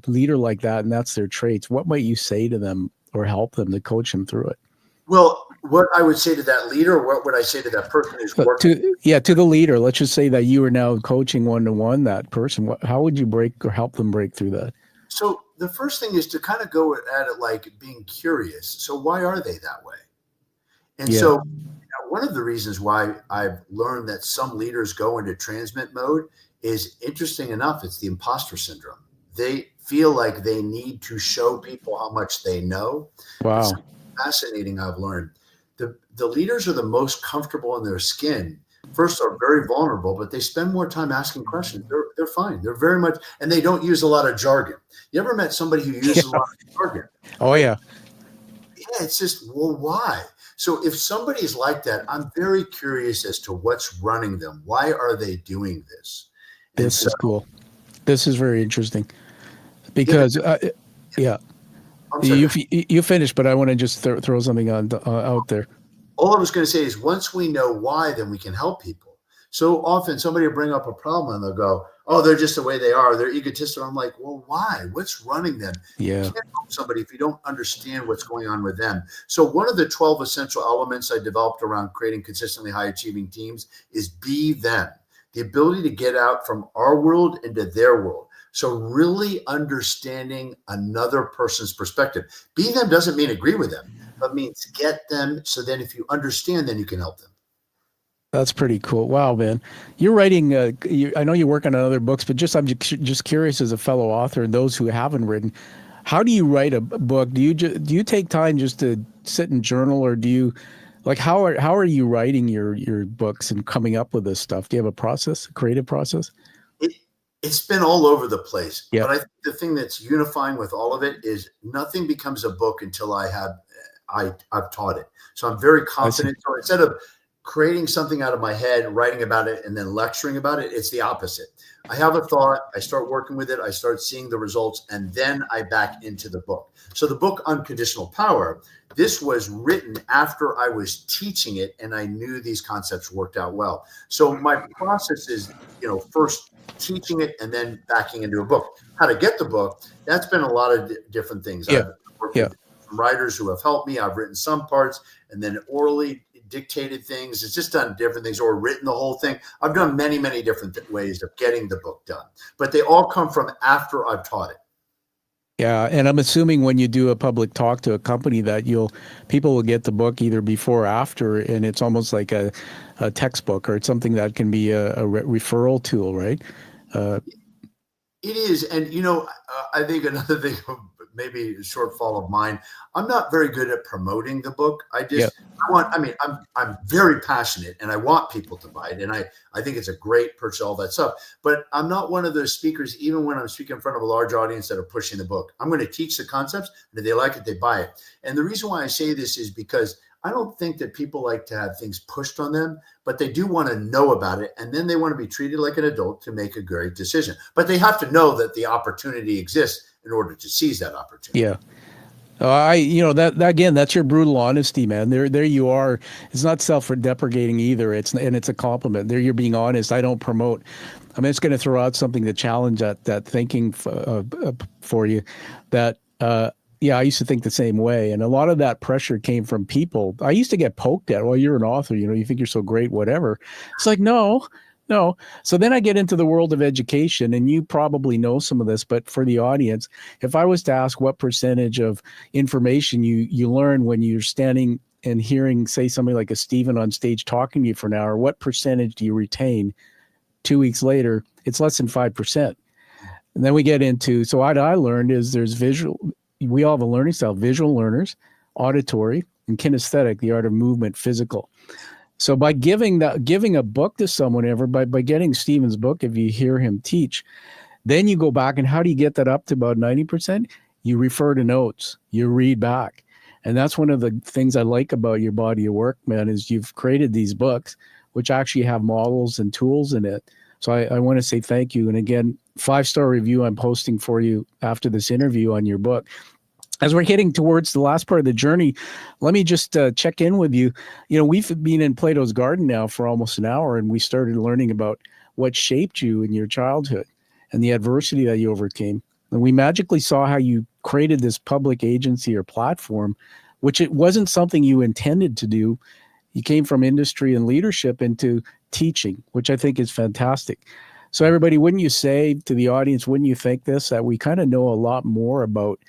B: leader like that, and that's their traits, what might you say to them or help them to coach them through it?
C: Well, what I would say to that leader, what would I say to that person who's working?
B: To the leader, let's just say that you are now coaching one-to-one that person. How would you break or help them break through that?
C: So the first thing is to kind of go at it like being curious. So why are they that way? And so one of the reasons why I've learned that some leaders go into transmit mode is, interesting enough, it's the imposter syndrome. They feel like they need to show people how much they know.
B: Wow.
C: It's fascinating. I've learned the leaders are the most comfortable in their skin. First, are very vulnerable, but they spend more time asking questions. They're fine. They're very much, and they don't use a lot of jargon. You ever met somebody who uses a lot of jargon?
B: Oh yeah.
C: Yeah, it's just, well, why? So if somebody's like that, I'm very curious as to what's running them. Why are they doing this?
B: This is cool. This is very interesting because, you finished, but I want to just throw something out there.
C: All I was going to say is, once we know why, then we can help people. So often somebody will bring up a problem and they'll go, oh, they're just the way they are. They're egotistical. I'm like, well, why? What's running them?
B: Yeah.
C: You can't help somebody if you don't understand what's going on with them. So one of the 12 essential elements I developed around creating consistently high achieving teams is be them. The ability to get out from our world into their world. So really understanding another person's perspective. Be them doesn't mean agree with them, but means get them. So then if you understand, then you can help them.
B: That's pretty cool. Wow, man. You're writing, I know you're working on other books, but just curious as a fellow author and those who haven't written, how do you write a book? Do you take time just to sit and journal, or do you, like, how are you writing your books and coming up with this stuff? Do you have a process, a creative process?
C: It, it's been all over the place,
B: Yeah.
C: but I think the thing that's unifying with all of it is nothing becomes a book until I've taught it. So I'm very confident. So instead of creating something out of my head, writing about it, and then lecturing about it, it's the opposite. I have a thought, I start working with it, I start seeing the results, and then I back into the book. So the book Unconditional Power, this was written after I was teaching it and I knew these concepts worked out well. So my process is, first teaching it and then backing into a book. How to get the book, that's been a lot of different things.
B: Yeah.
C: I've worked with writers who have helped me. I've written some parts and then orally dictated things. It's just done different things, or written the whole thing. I've done many, many different ways of getting the book done, but they all come from after I've taught it.
B: Yeah, and I'm assuming when you do a public talk to a company that people will get the book either before or after, and it's almost like a textbook, or it's something that can be a referral tool, right?
C: It is. And, I think another thing, maybe a shortfall of mine, I'm not very good at promoting the book. I'm very passionate and I want people to buy it. And I think it's a great purchase, all that stuff. But I'm not one of those speakers, even when I'm speaking in front of a large audience, that are pushing the book. I'm going to teach the concepts, and if they like it, they buy it. And the reason why I say this is because I don't think that people like to have things pushed on them, but they do want to know about it. And then they want to be treated like an adult to make a great decision. But they have to know that the opportunity exists in order to seize that opportunity.
B: Yeah. That again, that's your brutal honesty, man. There you are. It's not self-deprecating either. It's a compliment. There you're being honest. I don't promote. I'm just going to throw out something to challenge that thinking for you. That I used to think the same way, and a lot of that pressure came from people. I used to get poked at. Well, you're an author. You think you're so great, whatever. It's like no. So then I get into the world of education, and you probably know some of this, but for the audience, if I was to ask what percentage of information you learn when you're standing and hearing, say, somebody like a Steven on stage talking to you for an hour, what percentage do you retain 2 weeks later? It's less than 5%. And then we get into, so what I learned is there's visual, we all have a learning style, visual learners, auditory, and kinesthetic, the art of movement, physical. So by giving a book to someone, by getting Steven's book, if you hear him teach, then you go back, and how do you get that up to about 90%? You refer to notes, you read back. And that's one of the things I like about your body of work, man, is you've created these books, which actually have models and tools in it. So I want to say thank you. And again, 5-star review I'm posting for you after this interview on your book. As we're getting towards the last part of the journey, let me just check in with you. We've been in Plato's Garden now for almost an hour, and we started learning about what shaped you in your childhood and the adversity that you overcame. And we magically saw how you created this public agency or platform, which it wasn't something you intended to do. You came from industry and leadership into teaching, which I think is fantastic. So everybody, wouldn't you say to the audience, wouldn't you think this, that we kind of know a lot more about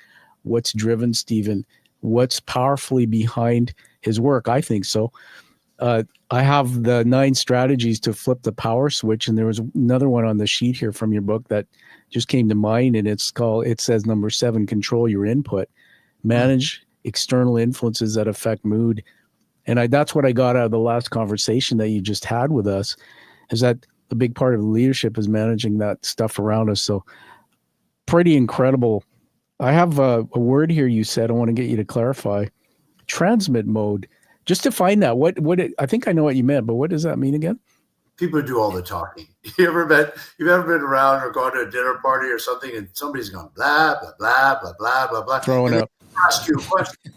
B: what's driven Steven, what's powerfully behind his work? I think so. I have the 9 strategies to flip the power switch, and there was another one on the sheet here from your book that just came to mind, and it says number 7, control your input, manage external influences that affect mood. And that's what I got out of the last conversation that you just had with us, is that a big part of leadership is managing that stuff around us. So pretty incredible. I have a word here you said, I want to get you to clarify. Transmit mode. Just to find that, I think I know what you meant, but what does that mean again?
C: People do all the talking. You've ever been around or gone to a dinner party or something, and somebody's going blah, blah, blah, blah, blah, blah, blah.
B: Throwing up.
C: Ask you a question.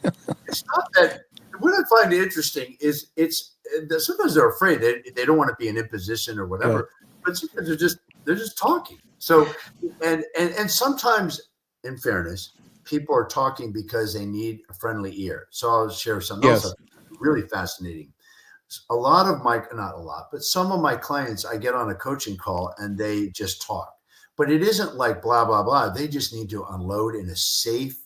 C: It's not that. What I find interesting is sometimes they're afraid. They don't want to be an imposition or whatever, but sometimes they're just talking. So, and sometimes, in fairness, people are talking because they need a friendly ear. So I'll share something else that's really fascinating. Some of my clients, I get on a coaching call and they just talk, but it isn't like blah, blah, blah. They just need to unload in a safe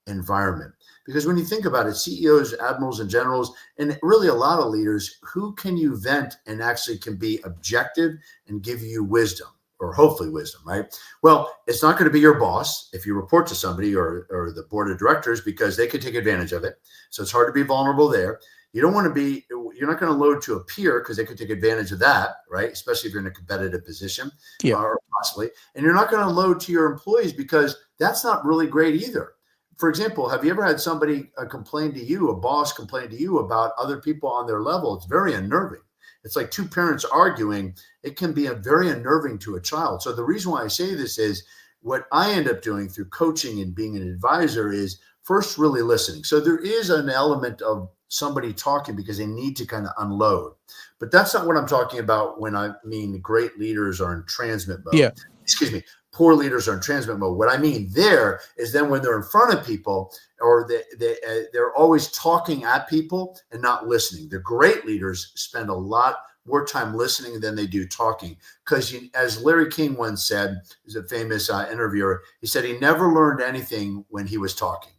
C: environment. Because when you think about it, CEOs, admirals, and generals, and really a lot of leaders, who can you vent and actually can be objective and give you wisdom, or hopefully wisdom, right? Well, it's not going to be your boss if you report to somebody or the board of directors, because they could take advantage of it. So it's hard to be vulnerable there. You don't want to be, you're not going to load to a peer because they could take advantage of that, right? Especially if you're in a competitive position, or possibly. And you're not going to load to your employees because that's not really great either. For example, have you ever had somebody complain to you, a boss complain to you about other people on their level? It's very unnerving. It's like two parents arguing. It can be very unnerving to a child. So the reason why I say this is what I end up doing through coaching and being an advisor is first really listening. So there is an element of somebody talking because they need to kind of unload. But that's not what I'm talking about when I mean great leaders are in transmit mode.
B: Yeah.
C: Excuse me. Poor leaders are in transmit mode. What I mean there is then when they're in front of people, or they're always talking at people and not listening. The great leaders spend a lot more time listening than they do talking. Because as Larry King once said, he's a famous interviewer, he said he never learned anything when he was talking.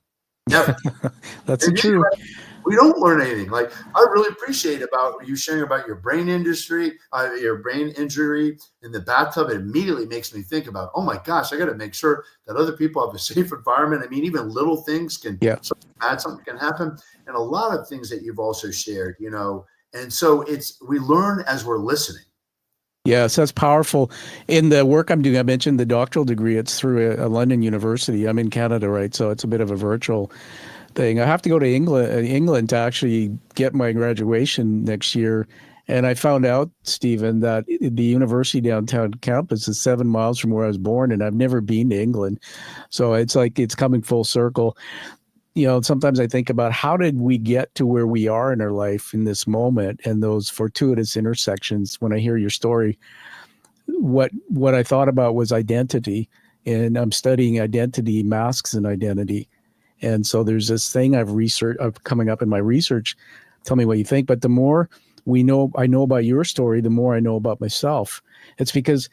C: Never.
B: That's true.
C: We don't learn anything. Like, I really appreciate about you sharing about your brain injury in the bathtub. It immediately makes me think about, oh my gosh, I got to make sure that other people have a safe environment. I mean, even little things can, something can happen. And a lot of things that you've also shared, and so we learn as we're listening.
B: Yes, that's powerful. In the work I'm doing, I mentioned the doctoral degree. It's through a London university. I'm in Canada, right? So it's a bit of a virtual thing. I have to go to England to actually get my graduation next year. And I found out, Steven, that the university downtown campus is 7 miles from where I was born, and I've never been to England. So it's like it's coming full circle. Sometimes I think about how did we get to where we are in our life in this moment and those fortuitous intersections. When I hear your story, what I thought about was identity, and I'm studying identity, masks and identity. And so there's this thing I've coming up in my research. Tell me what you think. But the more I know about your story, the more I know about myself. It's because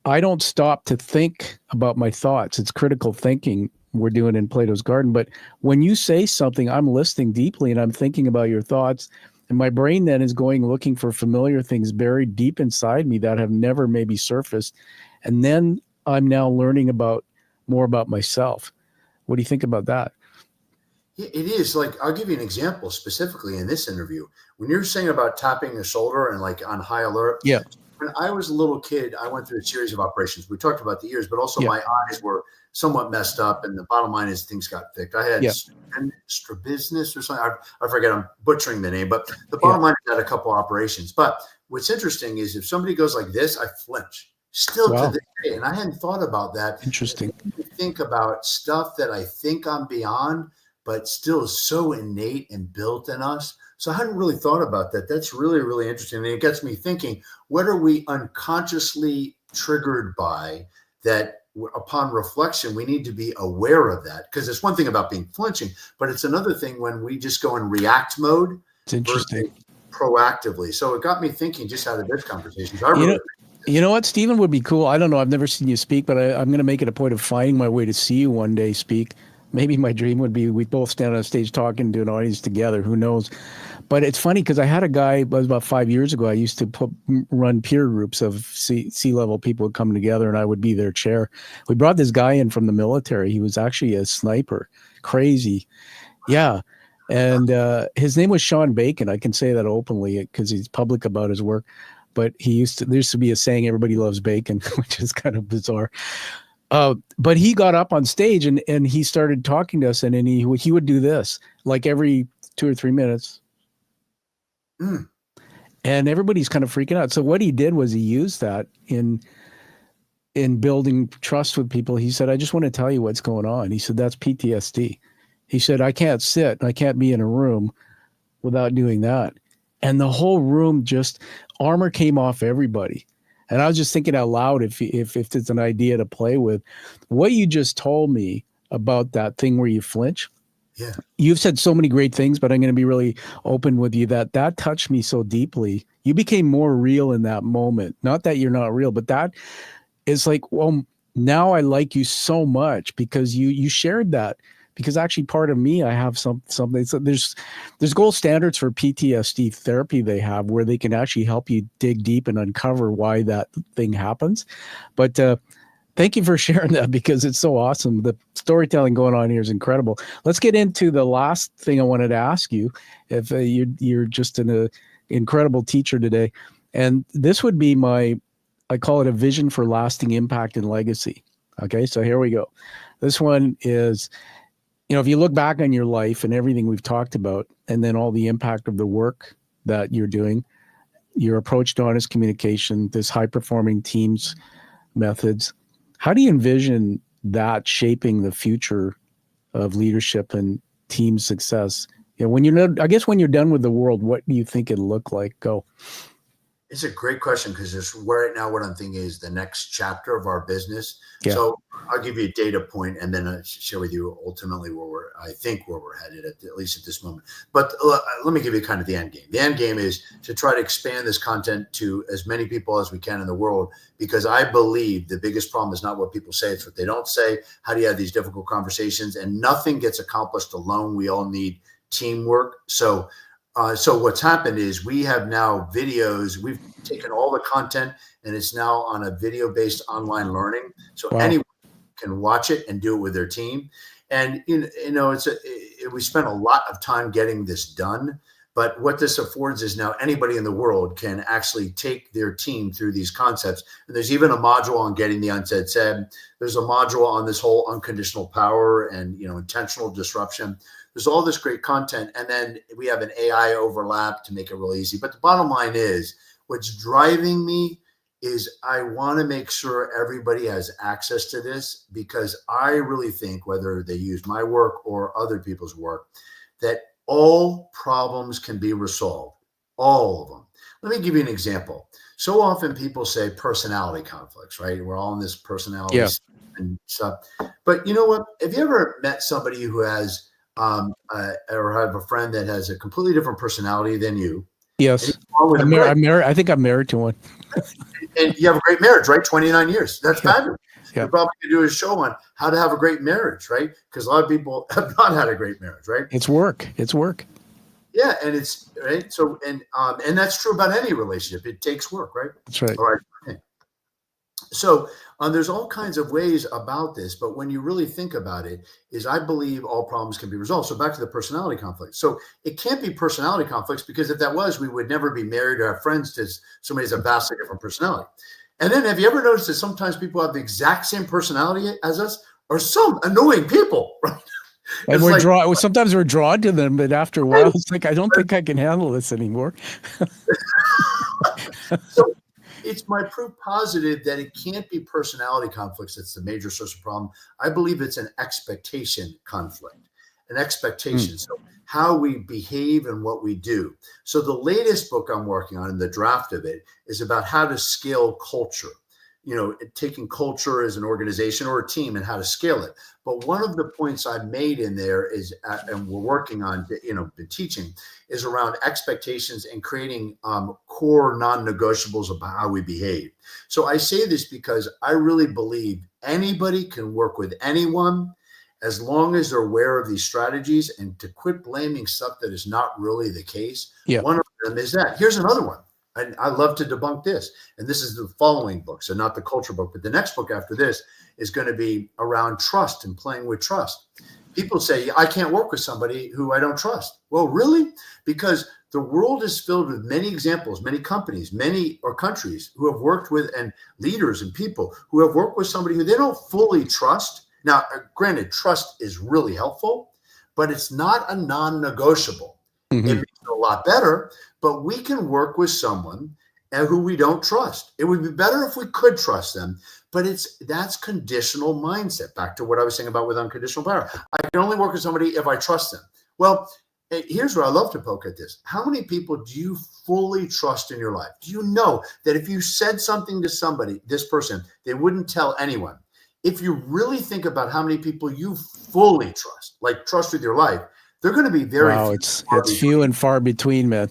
B: I don't stop to think about my thoughts. It's critical thinking we're doing in Plato's Garden. But when you say something, I'm listening deeply and I'm thinking about your thoughts. And my brain then is going looking for familiar things buried deep inside me that have never maybe surfaced. And then I'm now learning more about myself. What do you think about that?
C: It is. Like, I'll give you an example specifically in this interview. When you're saying about tapping the shoulder and like on high alert.
B: Yeah.
C: When I was a little kid, I went through a series of operations. We talked about the ears, but also my eyes were somewhat messed up. And the bottom line is things got fixed. I had strabismus or something. I forget, I'm butchering the name, but the bottom line is I had a couple operations. But what's interesting is if somebody goes like this, I flinch. Still to this day. And I hadn't thought about that.
B: Interesting.
C: Think about stuff that I think I'm beyond, but still is so innate and built in us. So I hadn't really thought about that. That's really, really interesting. And it gets me thinking, what are we unconsciously triggered by that upon reflection, we need to be aware of that? Because it's one thing about being flinching, but it's another thing when we just go in react mode.
B: It's interesting.
C: Proactively. So it got me thinking just out of this conversation.
B: You know what, Steven, would be cool. I don't know. I've never seen you speak, but I'm going to make it a point of finding my way to see you one day speak. Maybe my dream would be we both stand on a stage talking to an audience together. Who knows? But it's funny because I had a guy, it was about 5 years ago, I used to run peer groups of C-level people would come together and I would be their chair. We brought this guy in from the military. He was actually a sniper. Crazy. Yeah. And his name was Sean Bacon. I can say that openly because he's public about his work. But there used to be a saying, everybody loves bacon, which is kind of bizarre. But he got up on stage and he started talking to us, and he would do this like every 2 or 3 minutes. And everybody's kind of freaking out. So what he did was he used that in building trust with people. He said, I just want to tell you what's going on. He said, that's PTSD. He said, I can't sit, I can't be in a room without doing that. And the whole room just, armor came off everybody. And I was just thinking out loud, if it's an idea to play with, what you just told me about that thing where you flinch.
C: Yeah.
B: You've said so many great things, but I'm going to be really open with you that touched me so deeply. You became more real in that moment. Not that you're not real, but that is like, well, now I like you so much because you shared that, because actually part of me, I have something. So there's gold standards for PTSD therapy they have where they can actually help you dig deep and uncover why that thing happens. But thank you for sharing that, because it's so awesome. The storytelling going on here is incredible. Let's get into the last thing I wanted to ask you. If you're just an incredible teacher today, and this would be I call it a vision for lasting impact and legacy. Okay, so here we go. This one is, if you look back on your life and everything we've talked about, and then all the impact of the work that you're doing, your approach to honest communication, this high-performing teams methods, how do you envision that shaping the future of leadership and team success? When you're done with the world, what do you think it'll look like? Go.
C: It's a great question, because just right now what I'm thinking is the next chapter of our business.
B: Yeah.
C: So I'll give you a data point and then I'll share with you ultimately where we're headed at least at this moment. But let me give you kind of the end game. The end game is to try to expand this content to as many people as we can in the world, because I believe the biggest problem is not what people say, it's what they don't say. How do you have these difficult conversations? And nothing gets accomplished alone. We all need teamwork. So what's happened is we have now videos. We've taken all the content and it's now on a video-based online learning. So
B: Wow.
C: Anyone can watch it and do it with their team. And we spent a lot of time getting this done. But what this affords is now anybody in the world can actually take their team through these concepts. And there's even a module on getting the unsaid said. There's a module on this whole unconditional power and intentional disruption. There's all this great content. And then we have an AI overlap to make it real easy. But the bottom line is, what's driving me is I want to make sure everybody has access to this, because I really think, whether they use my work or other people's work, that all problems can be resolved, all of them. Let me give you an example. So often people say personality conflicts, right? We're all in this personality and stuff. But you know what? Have you ever met somebody who has or have a friend that has a completely different personality than you?
B: Yes. I'm married. I think I'm married to one.
C: And you have a great marriage, right? 29 years. That's fabulous.
B: Yeah.
C: You're probably going to do a show on how to have a great marriage, right? Because a lot of people have not had a great marriage, right?
B: It's work.
C: Yeah, and it's right. So and that's true about any relationship. It takes work, right?
B: That's right.
C: All right. Okay. So there's all kinds of ways about this, but when you really think about it, is I believe all problems can be resolved. So back to the personality conflict. So it can't be personality conflicts, because if that was, we would never be married or have friends to somebody who's a vastly different personality. And then have you ever noticed that sometimes people have the exact same personality as us, or some annoying people, right?
B: And sometimes we're drawn to them, but after a while, it's like, I don't think I can handle this anymore.
C: So it's my proof positive that it can't be personality conflicts that's the major source of problem. I believe it's an expectation conflict, an expectation. So how we behave and what we do. So the latest book I'm working on, and the draft of it, is about how to scale culture. Taking culture as an organization or a team and how to scale it. But one of the points I've made in there is, and we're working on, been teaching, is around expectations and creating core non-negotiables about how we behave. So I say this because I really believe anybody can work with anyone as long as they're aware of these strategies and to quit blaming stuff that is not really the case.
B: Yeah.
C: One of them is that. Here's another one. And I love to debunk this. And this is the following book. So not the culture book, but the next book after this is going to be around trust and playing with trust. People say, I can't work with somebody who I don't trust. Well, really? Because the world is filled with many examples, many companies, or countries who have worked with, and leaders and people who have worked with somebody who they don't fully trust. Now, granted, trust is really helpful, but it's not a non-negotiable. It makes it a lot better, but we can work with someone who we don't trust. It would be better if we could trust them, but that's conditional mindset. Back to what I was saying about with unconditional power. I can only work with somebody if I trust them. Well, here's where I love to poke at this. How many people do you fully trust in your life? Do you know that if you said something to somebody, this person, they wouldn't tell anyone? If you really think about how many people you fully trust, like trust with your life, they're going to be very
B: few and far between, man.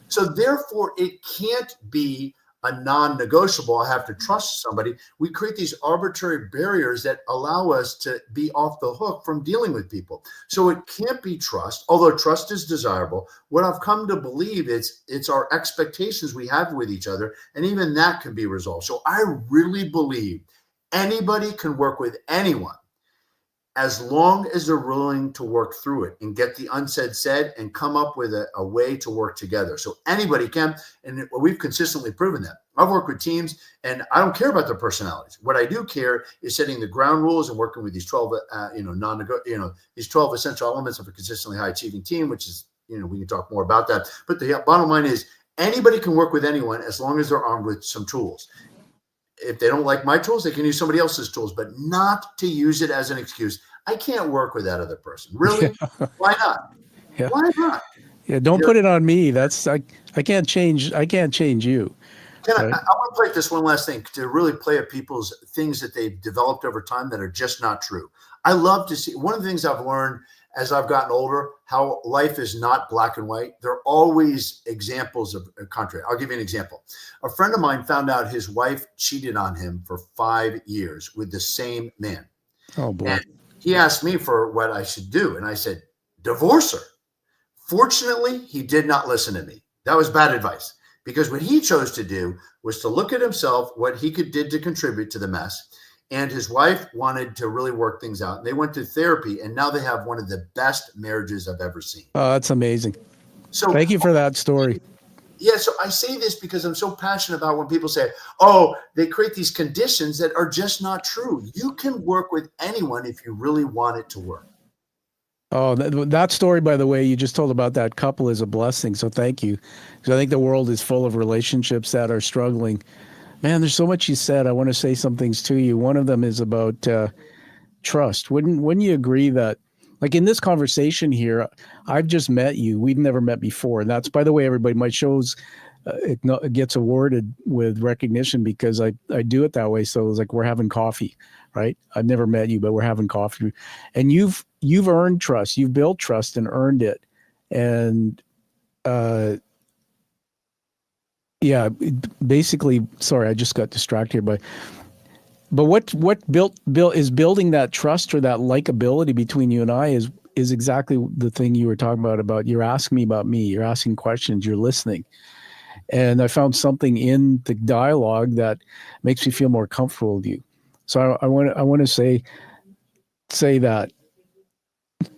C: So therefore, it can't be a non-negotiable. I have to trust somebody. We create these arbitrary barriers that allow us to be off the hook from dealing with people. So it can't be trust, although trust is desirable. What I've come to believe is it's our expectations we have with each other, and even that can be resolved. So I really believe anybody can work with anyone as long as they're willing to work through it and get the unsaid said and come up with a way to work together. So anybody can, and we've consistently proven that. I've worked with teams and I don't care about their personalities. What I do care is setting the ground rules and working with these 12, these 12 essential elements of a consistently high achieving team, which is, we can talk more about that. But the bottom line is anybody can work with anyone as long as they're armed with some tools. If they don't like my tools, they can use somebody else's tools, but not to use it as an excuse. I can't work with that other person. Really? Yeah. Why not?
B: Yeah.
C: Why not?
B: Yeah, don't put it on me. That's I can't change. I can't change you.
C: I want to play this one last thing to really play at people's things that they've developed over time that are just not true. I love to see, one of the things I've learned as I've gotten older, how life is not black and white. There are always examples of contrary. I'll give you an example. A friend of mine found out his wife cheated on him for 5 years with the same man.
B: Oh, boy.
C: And he asked me for what I should do. And I said, divorce her. Fortunately, he did not listen to me. That was bad advice, because what he chose to do was to look at himself, what he did to contribute to the mess. And his wife wanted to really work things out. And they went to therapy, and now they have one of the best marriages I've ever seen.
B: Oh, that's amazing.
C: So
B: thank you for that story.
C: Yeah, so I say this because I'm so passionate about when people say, oh, they create these conditions that are just not true. You can work with anyone if you really want it to work.
B: Oh, that story, by the way, you just told about that couple is a blessing. So thank you. Because I think the world is full of relationships that are struggling. Man, there's so much you said. I want to say some things to you. One of them is about trust. Wouldn't you agree that, like in this conversation here, I've just met you. We've never met before. And that's, by the way, everybody, my shows, it gets awarded with recognition because I do it that way. So it's like we're having coffee, right? I've never met you, but we're having coffee. And you've earned trust. You've built trust and earned it. And yeah, basically, sorry, I just got distracted here, but what is building that trust or that likability between you and I is exactly the thing you were talking about you're asking me about me, you're asking questions, you're listening. And I found something in the dialogue that makes me feel more comfortable with you. So I want to say that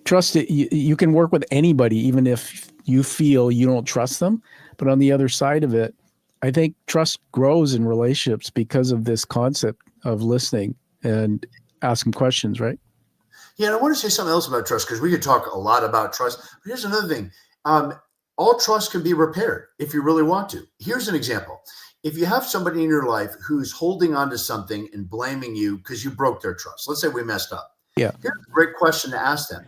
B: trust it. You can work with anybody, even if you feel you don't trust them. But on the other side of it, I think trust grows in relationships because of this concept of listening and asking questions, right?
C: Yeah, and I want to say something else about trust, because we could talk a lot about trust. But here's another thing. All trust can be repaired if you really want to. Here's an example. If you have somebody in your life who's holding on to something and blaming you because you broke their trust, let's say we messed up.
B: Yeah.
C: Here's a great question to ask them.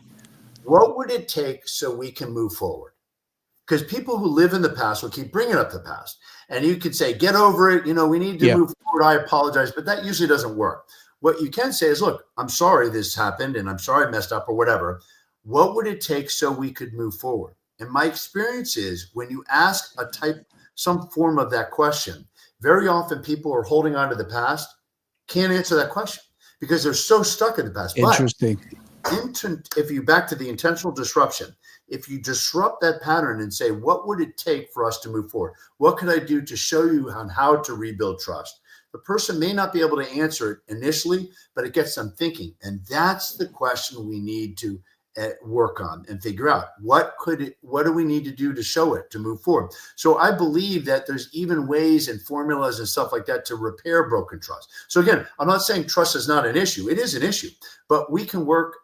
C: What would it take so we can move forward? Because people who live in the past will keep bringing up the past. And you could say, get over it. We need to move forward. I apologize. But that usually doesn't work. What you can say is, look, I'm sorry this happened and I'm sorry I messed up or whatever. What would it take so we could move forward? And my experience is when you ask some form of that question, very often people are holding on to the past, can't answer that question because they're so stuck in the past.
B: Interesting.
C: But if you back to the intentional disruption, if you disrupt that pattern and say, what would it take for us to move forward? What could I do to show you on how to rebuild trust? The person may not be able to answer it initially, but it gets them thinking. And that's the question we need to work on and figure out. What do we need to do to show it, to move forward? So I believe that there's even ways and formulas and stuff like that to repair broken trust. So again, I'm not saying trust is not an issue. It is an issue, but we can work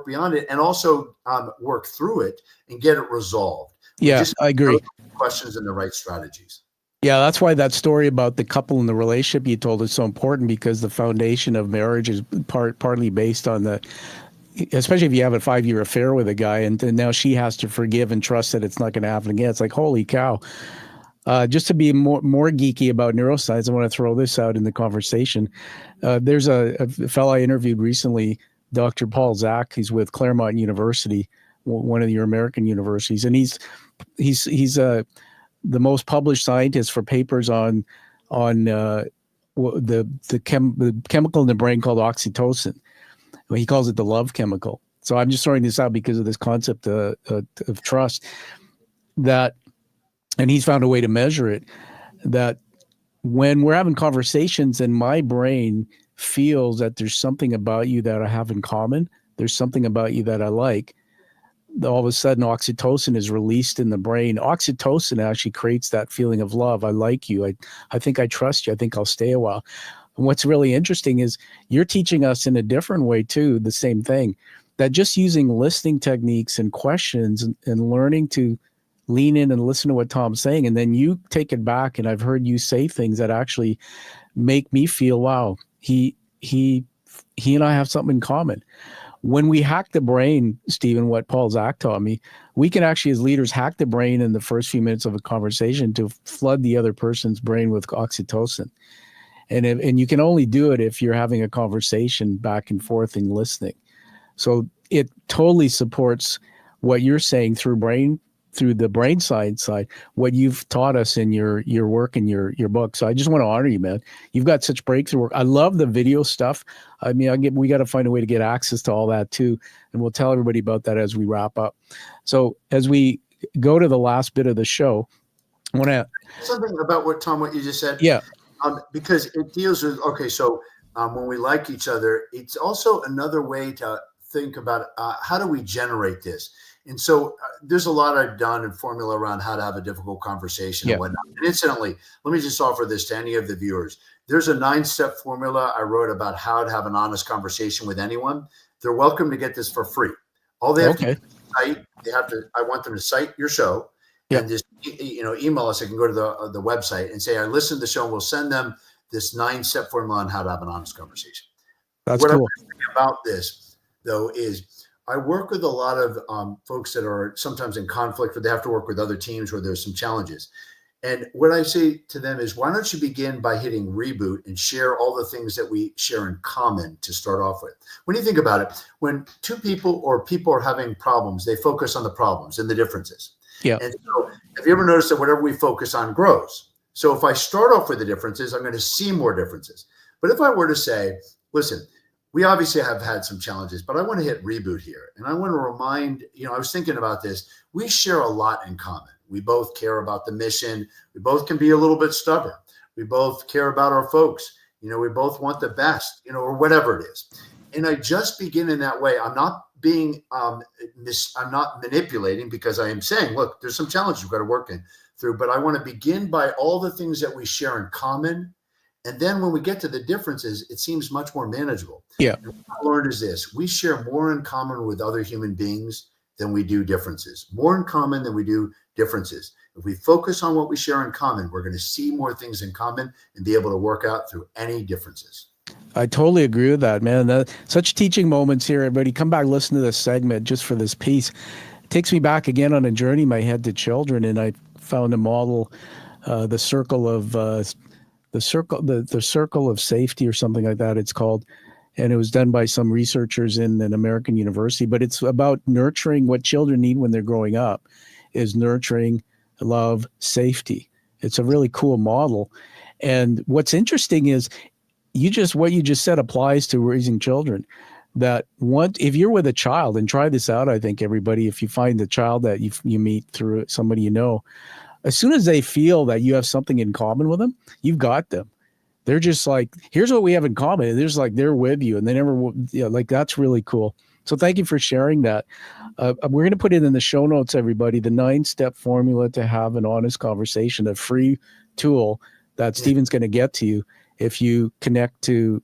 C: beyond it and also work through it and get it resolved.
B: Yeah, I agree.
C: Questions and the right strategies.
B: Yeah, that's why that story about the couple and the relationship you told is so important, because the foundation of marriage is partly based on especially if you have a 5-year affair with a guy and now she has to forgive and trust that it's not going to happen again. It's like, holy cow. Just to be more geeky about neuroscience, I want to throw this out in the conversation. There's a fellow I interviewed recently, Dr. Paul Zak. He's with Claremont University, one of your American universities, and he's the most published scientist for papers on on the chemical in the brain called oxytocin. Well, he calls it the love chemical. So I'm just throwing this out because of this concept of trust that, and he's found a way to measure it, that when we're having conversations and my brain feels that there's something about you that I have in common, there's something about you that I like, all of a sudden oxytocin is released in the brain. Oxytocin actually creates that feeling of love. I like you. I think I trust you. I think I'll stay a while. And what's really interesting is you're teaching us in a different way too, the same thing, that just using listening techniques and questions and learning to lean in and listen to what Tom's saying. And then you take it back. And I've heard you say things that actually make me feel, wow, he and I have something in common. When we hack the brain, Steven, what Paul Zak taught me, we can actually, as leaders, hack the brain in the first few minutes of a conversation to flood the other person's brain with oxytocin. And you can only do it if you're having a conversation back and forth and listening. So it totally supports what you're saying through the brain science side, what you've taught us in your work and your book. So I just want to honor you, man. You've got such breakthrough work. I love the video stuff. I mean, we got to find a way to get access to all that too. And we'll tell everybody about that as we wrap up. So as we go to the last bit of the show, I want to
C: something about what you just said.
B: Yeah.
C: Because it deals with, okay, so when we like each other, it's also another way to think about how do we generate this? And so there's a lot I've done in formula around how to have a difficult conversation and whatnot. And incidentally, let me just offer this to any of the viewers. There's a 9-step formula I wrote about how to have an honest conversation with anyone. They're welcome to get this for free. All they have to do is I want them to cite your show and just email us. They can go to the website and say, I listened to the show, and we'll send them this 9-step formula on how to have an honest conversation.
B: That's
C: what
B: cool.
C: I'm thinking about this, though, is I work with a lot of folks that are sometimes in conflict, where they have to work with other teams where there's some challenges. And what I say to them is, why don't you begin by hitting reboot and share all the things that we share in common to start off with? When you think about it, when two people are having problems, they focus on the problems and the differences.
B: Yeah.
C: And so have you ever noticed that whatever we focus on grows? So if I start off with the differences, I'm going to see more differences. But if I were to say, listen, we obviously have had some challenges, but I want to hit reboot here. And I want to remind, I was thinking about this. We share a lot in common. We both care about the mission. We both can be a little bit stubborn. We both care about our folks. We both want the best, or whatever it is. And I just begin in that way. I'm not being, I'm not manipulating, because I am saying, look, there's some challenges we've got to work through, but I want to begin by all the things that we share in common. And then when we get to the differences, it seems much more manageable.
B: Yeah.
C: And what I learned is this: we share more in common with other human beings than we do differences. More in common than we do differences. If we focus on what we share in common, we're going to see more things in common and be able to work out through any differences.
B: I totally agree with that, man. Such teaching moments here, everybody. Come back, listen to this segment just for this piece. It takes me back again on a journey in my head to children, and I found a model, the circle of safety, or something like that it's called. And it was done by some researchers in an American university, but it's about nurturing what children need when they're growing up, is nurturing, love, safety. It's a really cool model. And what's interesting is what you just said applies to raising children. That if you're with a child, and try this out, I think everybody, if you find the child that you meet through somebody as soon as they feel that you have something in common with them, you've got them. They're just like, here's what we have in common. And they're with you, and they never, that's really cool. So thank you for sharing that. We're going to put it in the show notes, everybody, the 9-step formula to have an honest conversation, a free tool that Steven's going to get to you if you connect to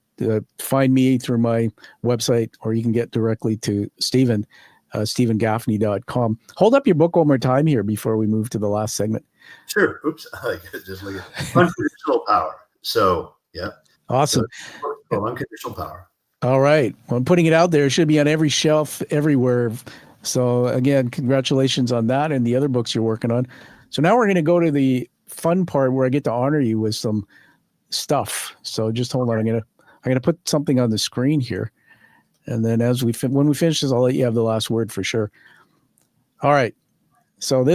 B: find me through my website, or you can get directly to Steven, StevenGaffney.com. Hold up your book one more time here before we move to the last segment.
C: Sure. Oops. Just look at Unconditional Power. So, yeah.
B: Awesome.
C: So, Unconditional Power.
B: All right. Well, I'm putting it out there. It should be on every shelf everywhere. So again, congratulations on that and the other books you're working on. So now we're going to go to the fun part where I get to honor you with some stuff. So just hold on. I'm going to put something on the screen here. And then when we finish this, I'll let you have the last word for sure. All right. So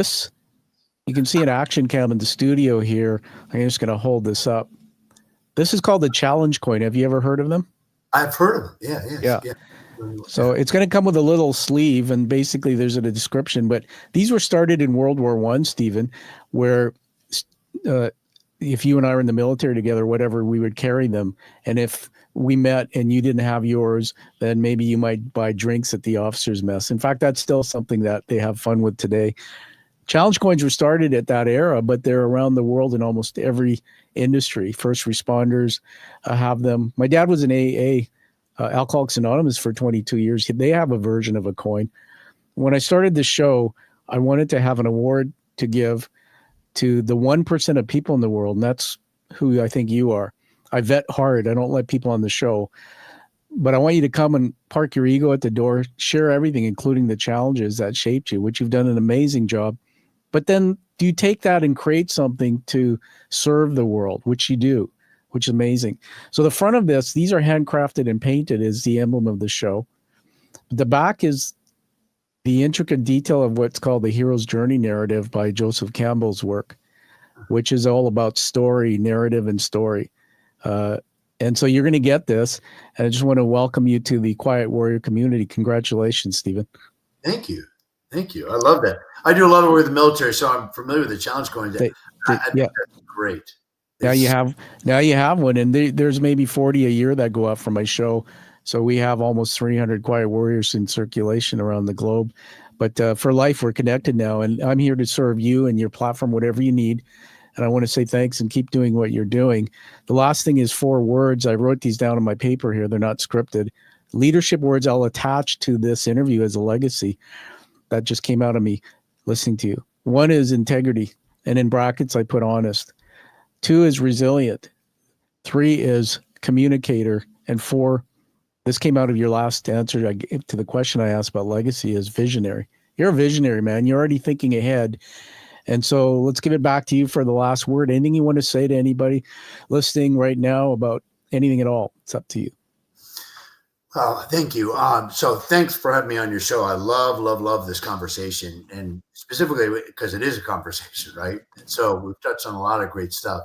B: you can see an action cam in the studio here. I'm just going to hold this up. This is called the challenge coin. Have you ever heard of them?
C: I've heard of them. Yeah.
B: So it's going to come with a little sleeve, and basically there's a description. But these were started in World War I, Stephen, where if you and I were in the military together, whatever, we would carry them. And if we met and you didn't have yours, then maybe you might buy drinks at the officers' mess. In fact, that's still something that they have fun with today. Challenge coins were started at that era, but they're around the world in almost every industry. First responders have them. My dad was an AA, Alcoholics Anonymous, for 22 years. They have a version of a coin. When I started the show, I wanted to have an award to give to the 1% of people in the world, and that's who I think you are. I vet hard. I don't let people on the show. But I want you to come and park your ego at the door, share everything, including the challenges that shaped you, which you've done an amazing job. But then do you take that and create something to serve the world, which you do, which is amazing. So the front of this, these are handcrafted and painted, is the emblem of the show. The back is the intricate detail of what's called the hero's journey narrative by Joseph Campbell's work, which is all about story, narrative, and story. And so you're going to get this. And I just want to welcome you to the Quiet Warrior community. Congratulations, Stephen.
C: Thank you. I love that. I do a lot of work with the military, so I'm familiar with the challenge coins. I think that's great.
B: Now you have one, and there's maybe 40 a year that go up for my show. So we have almost 300 Quiet Warriors in circulation around the globe. But for life, we're connected now, and I'm here to serve you and your platform, whatever you need. And I want to say thanks and keep doing what you're doing. The last thing is 4 words. I wrote these down on my paper here. They're not scripted. Leadership words I'll attach to this interview as a legacy that just came out of me listening to you. 1 is integrity, and in brackets I put honest. 2 is resilient. 3 is communicator. And 4, this came out of your last answer to the question I asked about legacy, is visionary. You're a visionary, man. You're already thinking ahead. And so let's give it back to you for the last word. Anything you want to say to anybody listening right now about anything at all? It's up to you.
C: Thank you. So thanks for having me on your show. I love this conversation, and specifically because it is a conversation, right? And so we've touched on a lot of great stuff.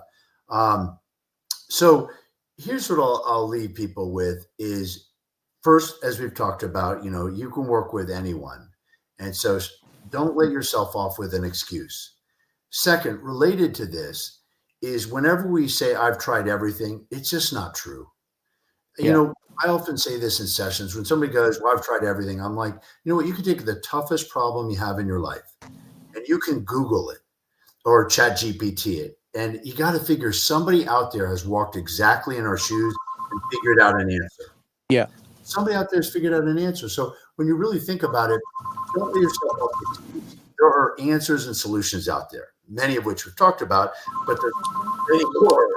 C: So here's what I'll leave people with is, first, as we've talked about, you can work with anyone. And so don't let yourself off with an excuse. Second, related to this is whenever we say I've tried everything, it's just not true. Yeah. I often say this in sessions when somebody goes, well, I've tried everything. I'm like, you know what? You can take the toughest problem you have in your life and you can Google it or chat GPT it. And you got to figure somebody out there has walked exactly in our shoes and figured out an answer.
B: Yeah.
C: Somebody out there has figured out an answer. So when you really think about it, don't let yourself off the excuse. There are answers and solutions out there, many of which we've talked about, but there's many more,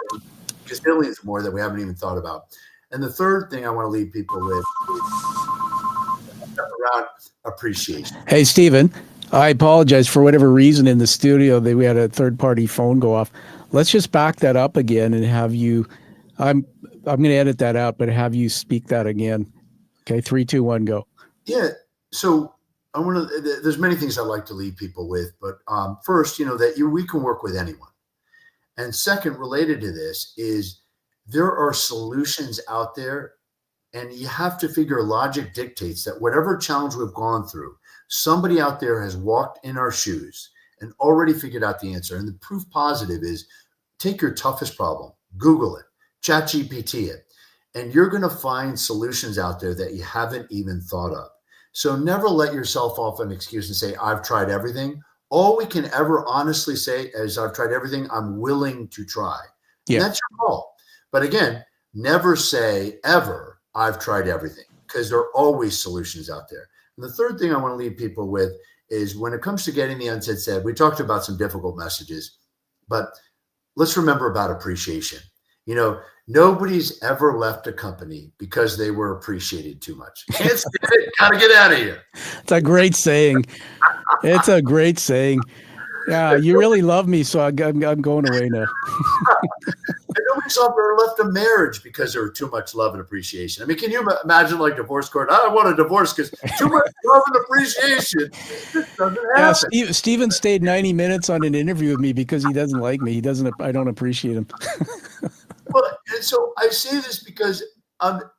C: gazillions more that we haven't even thought about. And the third thing I want to leave people with is around appreciation.
B: Hey, Stephen, I apologize for whatever reason in the studio that we had a third-party phone go off. Let's just back that up again and have you. I'm going to edit that out, but have you speak that again. Okay, 3, 2, 1, go.
C: Yeah. So I want to. There's many things I like to leave people with, but first, that we can work with anyone, and second, related to this is there are solutions out there, and you have to figure logic dictates that whatever challenge we've gone through, somebody out there has walked in our shoes and already figured out the answer. And the proof positive is take your toughest problem, Google it, chat GPT it, and you're going to find solutions out there that you haven't even thought of. So never let yourself off an excuse and say, I've tried everything. All we can ever honestly say is, I've tried everything. I'm willing to try. Yeah. And that's your call. But again, never say ever, I've tried everything, because there are always solutions out there. And the third thing I want to leave people with is when it comes to getting the unsaid said, we talked about some difficult messages, but let's remember about appreciation. Nobody's ever left a company because they were appreciated too much. Can't stand it. Got to get out of here.
B: It's a great saying. It's a great saying. Yeah, you really love me, so I'm going away now.
C: Nobody's ever left a marriage because there were too much love and appreciation. I mean, can you imagine like divorce court? I want a divorce because too much love and appreciation. It just doesn't happen.
B: Yeah, Steven stayed 90 minutes on an interview with me because he doesn't like me. I don't appreciate him.
C: Well, And so I say this because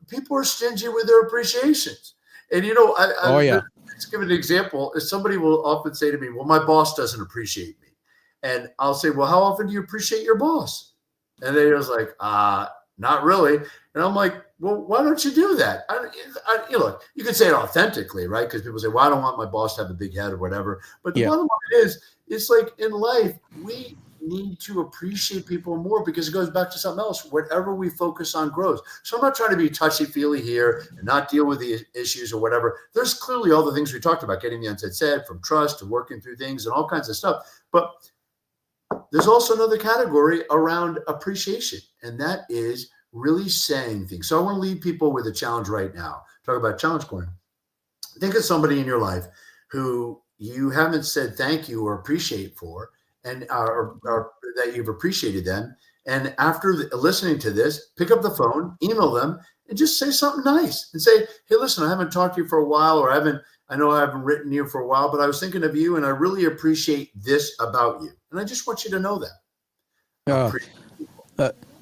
C: people are stingy with their appreciations. And,
B: Oh yeah.
C: let's give an example. Somebody will often say to me, well, my boss doesn't appreciate me. And I'll say, well, how often do you appreciate your boss? And they was like, not really. And I'm like, well, why don't you do that? Look, you can say it authentically, right? Because people say, well, I don't want my boss to have a big head or whatever. But the bottom line is, it's like in life, we need to appreciate people more because it goes back to something else. Whatever we focus on grows. So I'm not trying to be touchy-feely here and not deal with the issues or whatever. There's clearly all the things we talked about, getting the UNSAID said, from trust to working through things and all kinds of stuff. But there's also another category around appreciation, and that is really saying things. So I want to leave people with a challenge right now. Talk about challenge coin. Think of somebody in your life who you haven't said thank you or appreciate for, and or that you've appreciated them. And after listening to this, pick up the phone, email them, and just say something nice and say, hey, listen, I haven't talked to you for a while, or I know I haven't written to you for a while, but I was thinking of you and I really appreciate this about you. And I just want you to know that.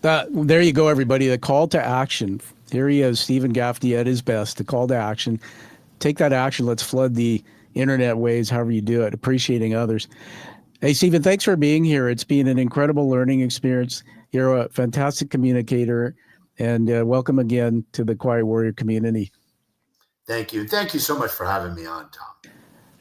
B: There you go, everybody. The call to action. Here he is, Steven Gaffney at his best. The call to action. Take that action. Let's flood the internet waves, however you do it, appreciating others. Hey, Steven, thanks for being here. It's been an incredible learning experience. You're a fantastic communicator, and welcome again to the Quiet Warrior community.
C: Thank you. Thank you so much for having me on, Tom.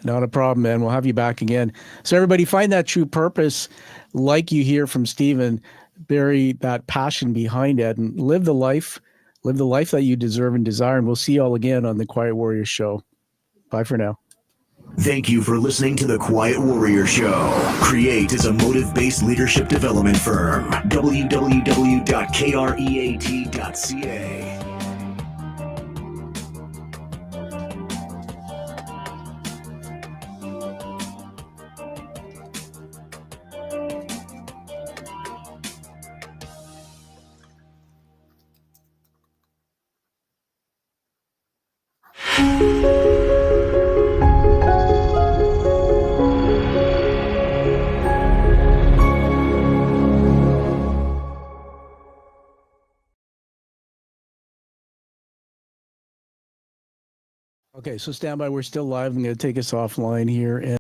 B: Not a problem, man. We'll have you back again. So everybody, find that true purpose like you hear from Steven, bury that passion behind it, and live the life that you deserve and desire. And we'll see you all again on the Quiet Warrior Show. Bye for now.
A: Thank you for listening to The Quiet Warrior Show. Create is a motive-based leadership development firm. www.kreat.ca.
B: Okay, so stand by. We're still live. I'm going to take us offline here.